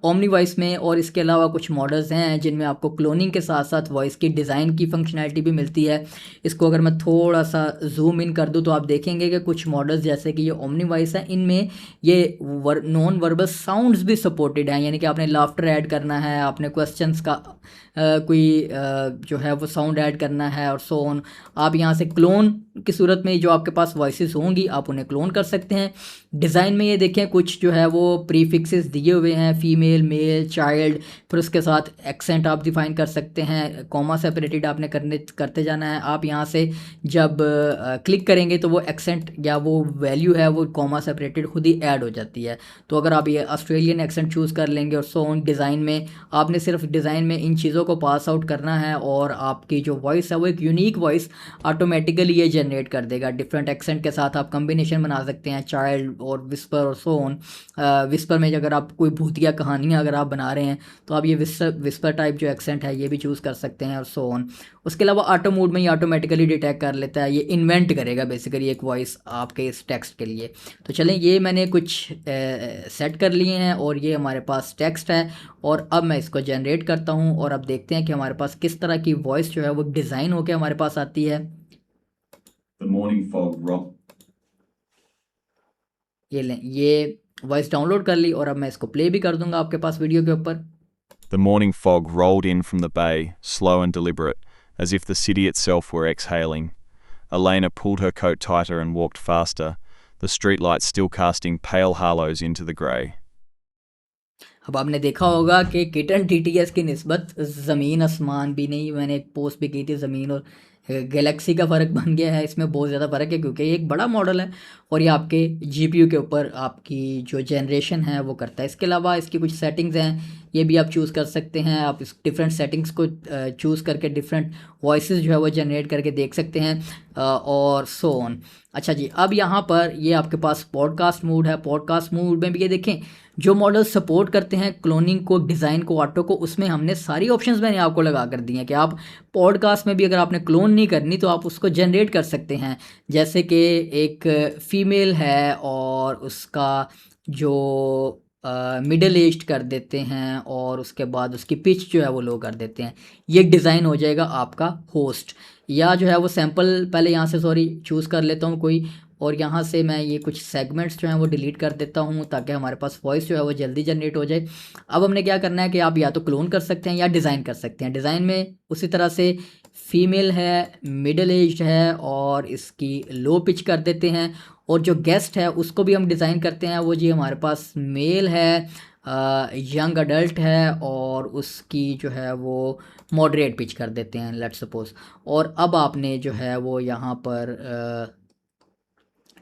Speaker 1: ओमनी वॉइस में। और इसके अलावा कुछ मॉडल्स हैं जिनमें आपको क्लोनिंग के साथ साथ वॉइस की डिज़ाइन की फंक्शनैलिटी भी मिलती है। इसको अगर मैं थोड़ा सा जूम इन कर दूँ तो आप देखेंगे कि कुछ मॉडल्स जैसे कि ये ओमनी वॉइस है, इनमें ये नॉन वर्बल साउंड्स भी सपोर्टेड हैं। यानी कि आपने लाफ्टर ऐड करना है, आपने क्वेश्चंस का कोई जो है वो साउंड ऐड करना है और सो ऑन। आप यहाँ से क्लोन की सूरत में जो आपके पास वॉइसेस होंगी आप उन्हें क्लोन कर सकते हैं। डिज़ाइन में ये देखें कुछ जो है वो प्रीफिक्सेस दिए हुए हैं, फीमेल, मेल, चाइल्ड, फिर उसके साथ एक्सेंट आप डिफाइन कर सकते हैं। कॉमा सेपरेटेड आपने करते जाना है। आप यहाँ से जब क्लिक करेंगे तो वो एक्सेंट या वो वैल्यू है वो कॉमा सेपरेटेड खुद ही ऐड हो जाती है। तो अगर आप ये ऑस्ट्रेलियन एक्सेंट चूज़ कर लेंगे और सो ऑन, डिज़ाइन में आपने सिर्फ डिज़ाइन में इन चीज़ों को पास आउट करना है और आपकी जो वॉइस है वो एक यूनिक वॉइस ऑटोमेटिकली ये जनरेट कर देगा। डिफरेंट एक्सेंट के साथ आप कम्बिनेशन बना सकते हैं, चाइल्ड और विस्पर और सो ऑन। विस्पर में अगर आप कोई भूतिया कहानियाँ अगर आप बना रहे हैं तो आप ये विस्पर टाइप जो एक्सेंट है ये भी चूज़ कर सकते हैं और सो ऑन। उसके अलावा ऑटो मोड में ही ऑटोमेटिकली डिटेक्ट कर लेता है, ये इन्वेंट करेगा बेसिकली एक वॉइस आपके इस टेक्स्ट के लिए। तो चलें, ये मैंने कुछ सेट कर लिए हैं और ये हमारे पास टेक्स्ट है और अब मैं इसको जनरेट करता हूँ और अब देखते हैं कि हमारे पास किस तरह की वॉइस जो है वो डिज़ाइन होकर हमारे पास आती है।
Speaker 6: The morning fog rolled.
Speaker 1: ये लें, ये वॉइस डाउनलोड कर ली और अब मैं इसको प्ले भी कर दूंगा आपके पास वीडियो के ऊपर।
Speaker 7: The morning fog rolled in from the bay, slow and deliberate, as if the city itself were exhaling. Elena pulled her coat tighter and walked faster, the streetlights still casting pale halos into the grey.
Speaker 1: अब आपने देखा होगा कि kitten TTS की निस्बत ज़मीन आसमान भी नहीं, मैंने एक पोस्ट भी की थी, ज़मीन और गैलेक्सी का फ़र्क बन गया है। इसमें बहुत ज़्यादा फ़र्क है क्योंकि ये एक बड़ा मॉडल है और ये आपके जीपीयू के ऊपर आपकी जो जनरेशन है वो करता है। इसके अलावा इसकी कुछ सेटिंग्स हैं, ये भी आप चूज़ कर सकते हैं। आप इस डिफरेंट सेटिंग्स को चूज़ करके डिफरेंट वॉइसेस जो है वो जनरेट करके देख सकते हैं और सो ऑन। अच्छा जी, अब यहाँ पर ये आपके पास पॉडकास्ट मोड है। पॉडकास्ट मोड में भी ये देखें जो मॉडल सपोर्ट करते हैं क्लोनिंग को, डिज़ाइन को, ऑटो को, उसमें हमने सारी ऑप्शंस मैंने आपको लगा कर दी हैं कि आप पॉडकास्ट में भी अगर आपने क्लोन नहीं करनी तो आप उसको जनरेट कर सकते हैं। जैसे कि एक फीमेल है और उसका जो मिडल एज्ड कर देते हैं और उसके बाद उसकी पिच जो है वो लो कर देते हैं, ये डिज़ाइन हो जाएगा आपका होस्ट। या जो है वो सैम्पल पहले यहाँ से चूज़ कर लेता हूँ कोई, और यहाँ से मैं ये कुछ सेगमेंट्स जो हैं वो डिलीट कर देता हूँ ताकि हमारे पास वॉइस जो है वो जल्दी जनरेट हो जाए। अब हमने क्या करना है कि आप या तो क्लोन कर सकते हैं या डिज़ाइन कर सकते हैं। डिज़ाइन में उसी तरह से फीमेल है, मिडिल एज है और इसकी लो पिच कर देते हैं। और जो गेस्ट है उसको भी हम डिज़ाइन करते हैं, वो जी हमारे पास मेल है, यंग अडल्ट है और उसकी जो है वो मॉडरेट पिच कर देते हैं लेट्स सपोज। और अब आपने जो है वो यहाँ पर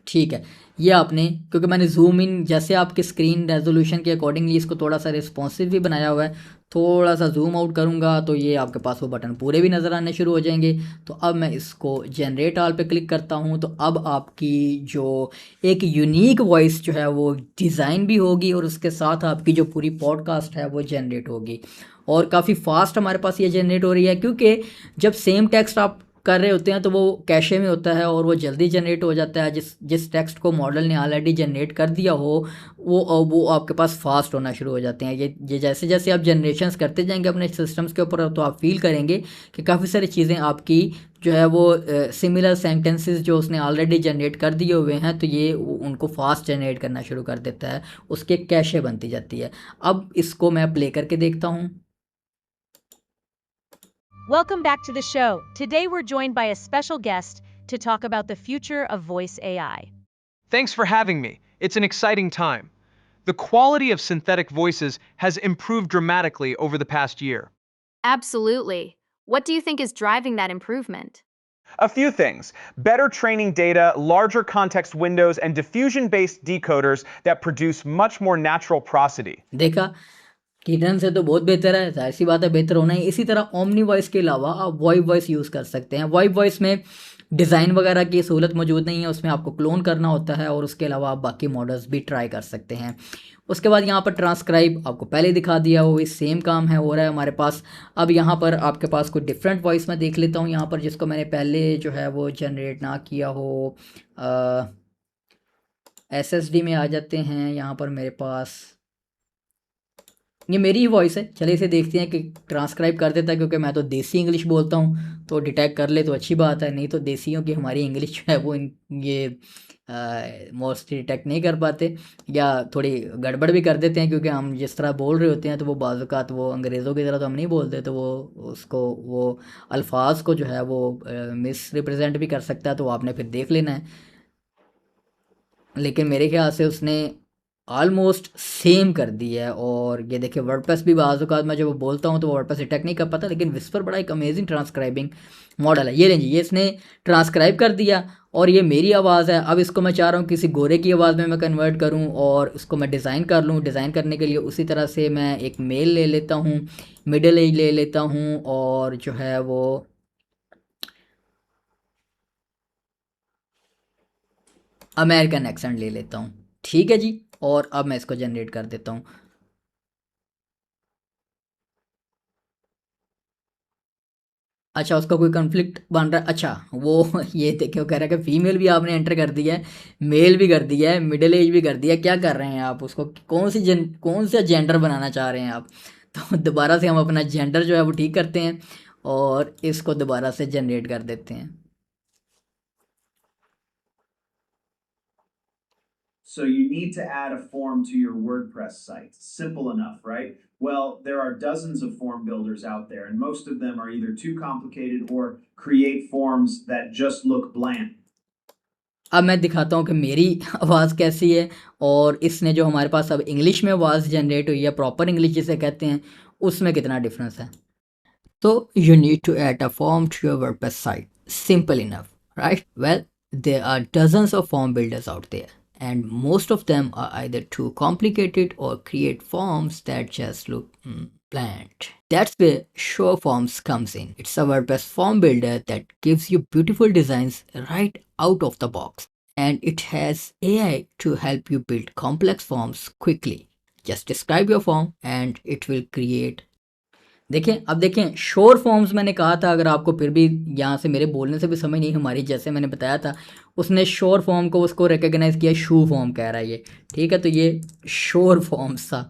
Speaker 1: ठीक है, ये आपने क्योंकि मैंने जूम इन जैसे आपके स्क्रीन रेजोल्यूशन के अकॉर्डिंगली इसको थोड़ा सा रिस्पॉन्सिव भी बनाया हुआ है, थोड़ा सा जूम आउट करूँगा तो ये आपके पास वो बटन पूरे भी नज़र आने शुरू हो जाएंगे। तो अब मैं इसको जनरेट ऑल पे क्लिक करता हूँ, तो अब आपकी जो एक यूनिक वॉइस जो है वो डिज़ाइन भी होगी और उसके साथ आपकी जो पूरी पॉडकास्ट है वो जनरेट होगी। और काफ़ी फास्ट हमारे पास ये जनरेट हो रही है, क्योंकि जब सेम टेक्स्ट आप कर रहे होते हैं तो वो कैशे में होता है और वो जल्दी जनरेट हो जाता है। जिस टेक्स्ट को मॉडल ने ऑलरेडी जनरेट कर दिया हो वो आपके पास फास्ट होना शुरू हो जाते हैं। ये जैसे जैसे आप जनरेशन्स करते जाएंगे अपने सिस्टम्स के ऊपर, तो आप फील करेंगे कि काफ़ी सारी चीज़ें आपकी जो है वो सिमिलर सेंटेंसेस जो उसने ऑलरेडी जनरेट कर दिए हुए हैं तो ये उनको फास्ट जनरेट करना शुरू कर देता है, उसके कैशे बनती जाती है। अब इसको मैं प्ले करके देखता हूँ।
Speaker 8: Welcome back to the show. Today we're joined by a special guest to talk about the future of voice AI.
Speaker 9: Thanks for having me. It's an exciting time. The quality of synthetic voices has improved dramatically over the past year.
Speaker 10: Absolutely. What do you think is driving that improvement?
Speaker 9: A few things: better training data, larger context windows, and diffusion-based decoders that produce much more natural prosody.
Speaker 1: देखा, kitten से तो बहुत बेहतर है, जाहिर सी बात है बेहतर होना ही। इसी तरह ओमनी वॉइस के अलावा आप वॉइस वॉइस यूज़ कर सकते हैं। वॉइस वॉइस में डिज़ाइन वगैरह की सहूलत मौजूद नहीं है, उसमें आपको क्लोन करना होता है और उसके अलावा आप बाकी मॉडल्स भी ट्राई कर सकते हैं। उसके बाद यहाँ पर ट्रांसक्राइब आपको पहले दिखा दिया, वो इस सेम काम है हो रहा है हमारे पास। अब यहाँ पर आपके पास कोई डिफरेंट वॉइस मैं देख लेता हूँ यहाँ पर, जिसको मैंने पहले जो है वो जनरेट ना किया हो। SSD में आ जाते हैं, यहाँ पर मेरे पास ये मेरी ही वॉइस है। चलिए इसे देखते हैं कि ट्रांसक्राइब कर देता है, क्योंकि मैं तो देसी इंग्लिश बोलता हूँ तो डिटेक्ट कर ले तो अच्छी बात है, नहीं तो देसियों की हमारी इंग्लिश जो है वो ये मोस्टली डिटेक्ट नहीं कर पाते या थोड़ी गड़बड़ भी कर देते हैं, क्योंकि हम जिस तरह बोल रहे होते हैं तो वो बाज़ औक़ात वो अंग्रेज़ों की तरह तो हम नहीं बोलते, तो वो उसको वो अल्फाज को जो है वो मिस रिप्रेजेंट भी कर सकता है, तो आपने फिर देख लेना है। लेकिन मेरे ख्याल से उसने ऑलमोस्ट सेम कर दी है। और ये देखिए वर्डप्रेस भी बाज़ औक़ात मैं जब बोलता हूँ तो वर्डप्रेस डिटेक्ट नहीं कर पाता, लेकिन विस्पर बड़ा एक अमेजिंग ट्रांसक्राइबिंग मॉडल है। ये लें जी, ये इसने ट्रांसक्राइब कर दिया और ये मेरी आवाज़ है। अब इसको मैं चाह रहा हूँ किसी गोरे की आवाज़ में मैं कन्वर्ट करूँ और इसको मैं डिज़ाइन कर लूँ। डिज़ाइन करने के लिए उसी तरह से मैं एक मेल ले लेता हूँ, मिडिल एज ले लेता हूँ और जो है वो अमेरिकन एक्सेंट ले लेता हूँ। ठीक है जी, और अब मैं इसको जनरेट कर देता हूँ। अच्छा, उसका कोई कन्फ्लिक्ट बन रहा है। अच्छा वो ये देखिए वो कह रहा है कि फीमेल भी आपने एंटर कर दिया है, मेल भी कर दिया है, मिडिल एज भी कर दिया है। क्या कर रहे हैं आप? उसको कौन सा जेंडर बनाना चाह रहे हैं आप? तो दोबारा से हम अपना जेंडर जो है वो ठीक करते हैं और इसको दोबारा से जनरेट कर देते हैं।
Speaker 6: So you need to add a form to your WordPress site. Simple enough, right? Well, there are dozens of form builders out there, and most of them are either too complicated or create forms that just look bland.
Speaker 1: अब मैं दिखाता हूँ कि मेरी आवाज़ कैसी है और इसने जो हमारे पास अब इंग्लिश में आवाज़ जनरेट हुई है, प्रॉपर इंग्लिश जिसे कहते हैं, उसमें कितना डिफरेंस है। तो you need to add a form to your WordPress site. Simple enough, right? Well, there are dozens of form builders out there, and most of them are either too complicated or create forms that just look bland. That's where Showforms comes in. It's a WordPress form builder that gives you beautiful designs right out of the box, and it has AI to help you build complex forms quickly. Just describe your form and it will create। देखें, अब देखें शोर forms मैंने कहा था, अगर आपको फिर भी यहाँ से मेरे बोलने से भी समझ नहीं हमारी, जैसे मैंने बताया था उसने शोर फॉर्म को उसको रिकग्नाइज किया, शू फॉर्म कह रहा है ये। ठीक है, तो ये शोर फॉर्म्स था।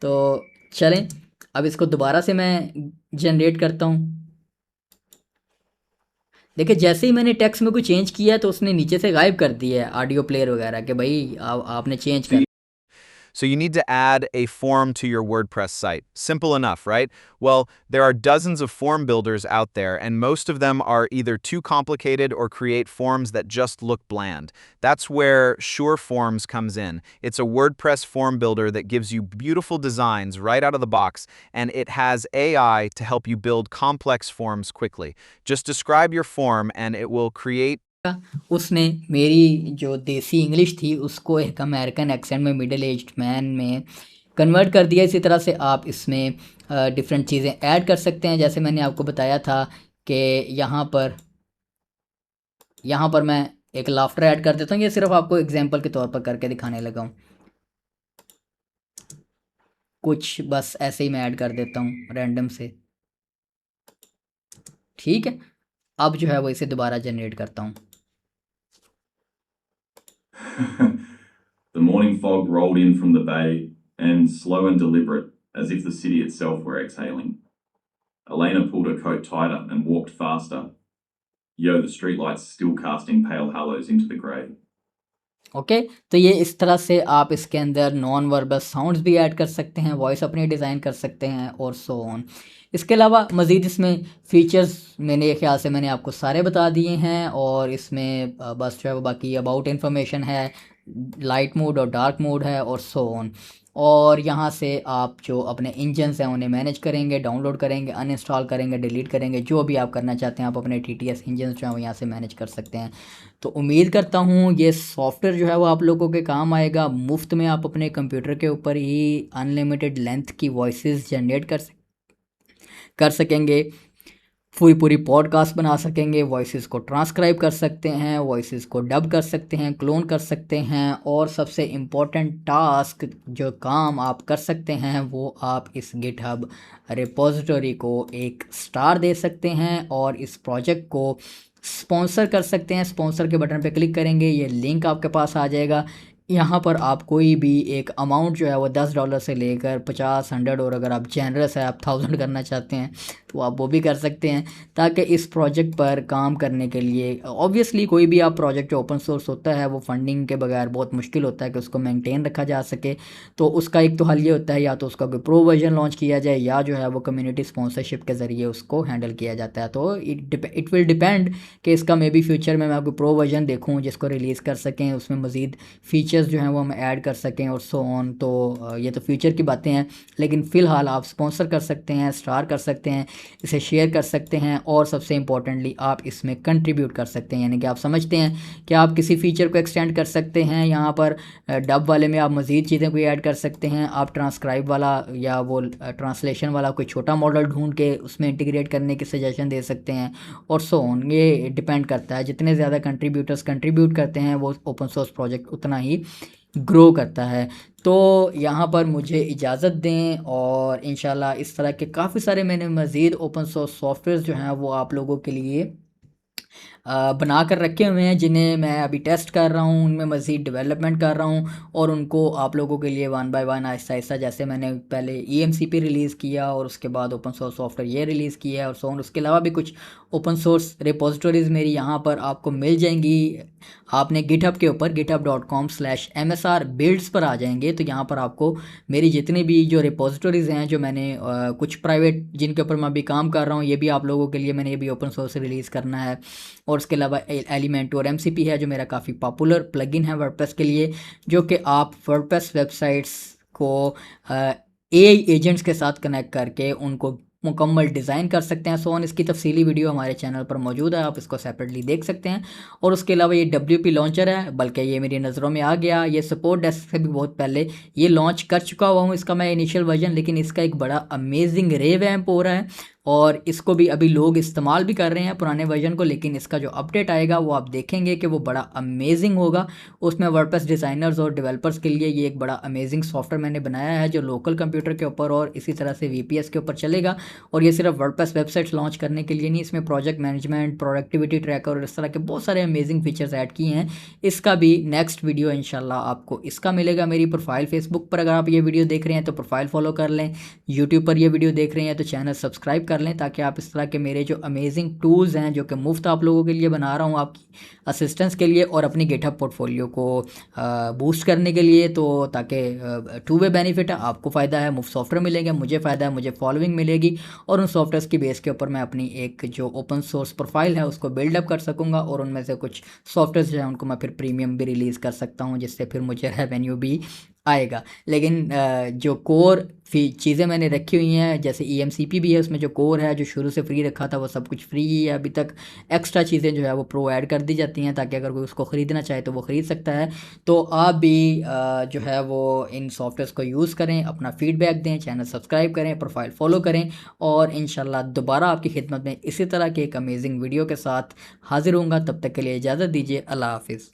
Speaker 1: तो चलें अब इसको दोबारा से मैं जनरेट करता हूँ। देखिए जैसे ही मैंने टेक्स्ट में कुछ चेंज किया तो उसने नीचे से गायब कर दिया है ऑडियो प्लेयर वगैरह कि भाई आपने चेंज कर
Speaker 9: So you need to add a form to your WordPress site. Simple enough, right? Well, there are dozens of form builders out there, and most of them are either too complicated or create forms that just look bland. That's where Sure Forms comes in. It's a WordPress form builder that gives you beautiful designs right out of the box, and it has AI to help you build complex forms quickly. Just describe your form, and it will create
Speaker 1: उसने मेरी जो देसी English थी उसको एक American accent में middle aged man में convert कर दिया। इसी तरह से आप इसमें डिफरेंट चीज़ें ऐड कर सकते हैं। जैसे मैंने आपको बताया था कि यहाँ पर मैं एक लाफ्टर ऐड कर देता हूँ। ये सिर्फ आपको एग्जांपल के तौर पर करके दिखाने लगा हूँ। कुछ बस ऐसे ही मैं ऐड कर देता हूँ रैंडम से, ठीक है। अब जो है वो इसे दोबारा जनरेट करता हूँ।
Speaker 7: The morning fog rolled in from the bay, and slow and deliberate, as if the city itself were exhaling. Elena pulled her coat tighter and walked faster. Yo, the streetlights still casting pale halos into the grey.
Speaker 1: Okay तो ये इस तरह से आप इसके अंदर non verbal sounds भी add कर सकते हैं, वॉइस अपनी डिज़ाइन कर सकते हैं और सो ऑन। इसके अलावा मज़ीद इसमें फ़ीचर्स मेरे ख्याल से मैंने आपको सारे बता दिए हैं, और इसमें बस जो है वो बाकी अबाउट इन्फॉर्मेशन है, लाइट मोड और डार्क मोड है और सो ऑन। और यहाँ से आप जो अपने इंजन्स हैं उन्हें मैनेज करेंगे, डाउनलोड करेंगे, अनइंस्टॉल करेंगे, डिलीट करेंगे, जो भी आप करना चाहते हैं आप अपने TTS इंजन्स जो हैं वो यहाँ से मैनेज कर सकते हैं। तो उम्मीद करता हूँ ये सॉफ्टवेयर जो है वो आप लोगों के काम आएगा। मुफ्त में आप अपने कंप्यूटर के ऊपर ही अनलिमिटेड लेंथ की वॉइसेस जनरेट कर सकेंगे, पूरी पॉडकास्ट बना सकेंगे, वॉइसेस को ट्रांसक्राइब कर सकते हैं, वॉइसेस को डब कर सकते हैं, क्लोन कर सकते हैं, और सबसे इम्पोर्टेंट टास्क जो काम आप कर सकते हैं वो आप इस गिटहब रिपोजिटरी को एक स्टार दे सकते हैं और इस प्रोजेक्ट को स्पॉन्सर कर सकते हैं। स्पॉन्सर के बटन पे क्लिक करेंगे, ये लिंक आपके पास आ जाएगा। यहाँ पर आप कोई भी एक अमाउंट जो है वो $10 से लेकर 50, 100, और अगर आप जेनरस है, आप 1000 करना चाहते हैं तो आप वो भी कर सकते हैं, ताकि इस प्रोजेक्ट पर काम करने के लिए ऑब्वियसली कोई भी आप प्रोजेक्ट जो ओपन सोर्स होता है वो फंडिंग के बगैर बहुत मुश्किल होता है कि उसको मेंटेन रखा जा सके। तो उसका एक तो हल ये होता है या तो उसका कोई प्रो वर्जन लॉन्च किया जाए, या जो है वो कम्युनिटी स्पॉन्सरशिप के ज़रिए उसको हैंडल किया जाता है। तो इट विल डिपेंड कि इसका मे बी फ्यूचर में मैं कोई प्रो वर्जन देखूँ जिसको रिलीज़ कर सकें, उसमें मज़ीद फीचर्स जो हैं वो हम ऐड कर सकें और सो ऑन। तो ये तो फ्यूचर की बातें हैं, लेकिन फ़िलहाल आप स्पॉन्सर कर सकते हैं, स्टार कर सकते हैं, इसे शेयर कर सकते हैं, और सबसे इम्पॉर्टेंटली आप इसमें कंट्रीब्यूट कर सकते हैं। यानी कि आप समझते हैं कि आप किसी फ़ीचर को एक्सटेंड कर सकते हैं। यहाँ पर डब वाले में आप मज़ीद चीज़ें कोई ऐड कर सकते हैं, आप ट्रांसक्राइब वाला या वो ट्रांसलेशन वाला कोई छोटा मॉडल ढूंढ के उसमें इंटीग्रेट करने की सजेशन दे सकते हैं और सो ऑन। ये डिपेंड करता है, जितने ज़्यादा कंट्रीब्यूटर्स कंट्रीब्यूट करते हैं वो ओपन सोर्स प्रोजेक्ट उतना ही ग्रो करता है। तो यहाँ पर मुझे इजाज़त दें, और इंशाल्लाह इस तरह के काफ़ी सारे मैंने मज़ीद ओपन सोर्स सॉफ्टवेयर जो हैं वो आप लोगों के लिए बना कर रखे हुए हैं, जिन्हें मैं अभी टेस्ट कर रहा हूँ, उनमें मज़ीद डेवलपमेंट कर रहा हूँ, और उनको आप लोगों के लिए 1 बाय 1 आहिस्ता आहिस्ता, जैसे मैंने पहले EMCP रिलीज़ किया और उसके बाद ओपन सोर्स सॉफ्टवेयर ये रिलीज़ किया है और सो ऑन। उसके अलावा भी कुछ ओपन सोर्स रिपोजिटरीज़ मेरी यहाँ पर आपको मिल जाएंगी। आपने गिटहब के ऊपर github.com/msr builds पर आ जाएंगे, तो यहाँ पर आपको मेरी जितनी भी जो रिपोजिटरीज़ हैं, जो मैंने कुछ प्राइवेट जिनके ऊपर मैं अभी काम कर रहा हूँ, ये भी आप लोगों के लिए मैंने ये भी ओपन सोर्स रिलीज़ करना है। और उसके अलावा एलिमेंट और MCP है जो मेरा काफ़ी पॉपुलर प्लगइन है वर्डप्रेस के लिए, जो कि आप वर्डप्रेस वेबसाइट्स को AI एजेंट्स के साथ कनेक्ट करके उनको मुकम्मल डिज़ाइन कर सकते हैं। So on. इसकी तफसीली वीडियो हमारे चैनल पर मौजूद है, आप इसको सेपरेटली देख सकते हैं। और उसके अलावा ये WP लॉन्चर है, बल्कि ये मेरी नज़रों में आ गया, ये सपोर्ट डेस्क से भी बहुत पहले ये लॉन्च कर चुका हुआ हूँ, इसका मैं इनिशियल वर्जन, लेकिन इसका एक बड़ा अमेजिंग रिवैम्प हो रहा है और इसको भी अभी लोग इस्तेमाल भी कर रहे हैं पुराने वर्जन को, लेकिन इसका जो अपडेट आएगा वो आप देखेंगे कि वो बड़ा अमेजिंग होगा। उसमें वर्डप्रेस डिज़ाइनर्स और डेवलपर्स के लिए ये एक बड़ा अमेजिंग सॉफ्टवेयर मैंने बनाया है, जो लोकल कंप्यूटर के ऊपर और इसी तरह से VPS के ऊपर चलेगा। और ये सिर्फ वर्डप्रेस वेबसाइट्स लॉन्च करने के लिए नहीं, इसमें प्रोजेक्ट मैनेजमेंट, प्रोडक्टिविटी ट्रैकर और इस तरह के बहुत सारे अमेजिंग फीचर्स ऐड किए हैं। इसका भी नेक्स्ट वीडियो इंशाल्लाह आपको इसका मिलेगा। मेरी प्रोफाइल फेसबुक पर अगर आप ये वीडियो देख रहे हैं तो प्रोफाइल फॉलो कर लें, यूट्यूब पर ये वीडियो देख रहे हैं तो चैनल सब्सक्राइब कर लें ताकि आप इस तरह के मेरे जो अमेजिंग टूल्स हैं जो कि मुफ्त आप लोगों के लिए बना रहा हूँ आपकी असिस्टेंस के लिए और अपनी गिटहब पोर्टफोलियो को बूस्ट करने के लिए, तो ताकि टू वे बेनिफिट है, आपको फ़ायदा है, मुफ्त सॉफ्टवेयर मिलेंगे, मुझे फ़ायदा है, मुझे फॉलोइंग मिलेगी और उन सॉफ्टवेयर्स की बेस के ऊपर मैं अपनी एक जो ओपन सोर्स प्रोफाइल है उसको बिल्डअप कर सकूँगा और उनमें से कुछ सॉफ्टवेयर जो है उनको मैं फिर प्रीमियम भी रिलीज़ कर सकता हूँ, जिससे फिर मुझे रेवेन्यू भी आएगा। लेकिन जो कोर चीज़ें मैंने रखी हुई हैं जैसे EMCP भी है, उसमें जो कोर है जो शुरू से फ्री रखा था वो सब कुछ फ्री ही है अभी तक। एक्स्ट्रा चीज़ें जो है वो प्रोवाइड कर दी जाती हैं ताकि अगर कोई उसको ख़रीदना चाहे तो वो ख़रीद सकता है। तो आप भी जो है वो इन सॉफ्टवेयर्स को यूज़ करें, अपना फीडबैक दें, चैनल सब्सक्राइब करें, प्रोफाइल फ़ॉलो करें और इंशाल्लाह दोबारा आपकी खिदमत में इसी तरह के एक अमेजिंग वीडियो के साथ हाज़िर होऊंगा। तब तक के लिए इजाज़त दीजिए। अल्लाह हाफ़िज़।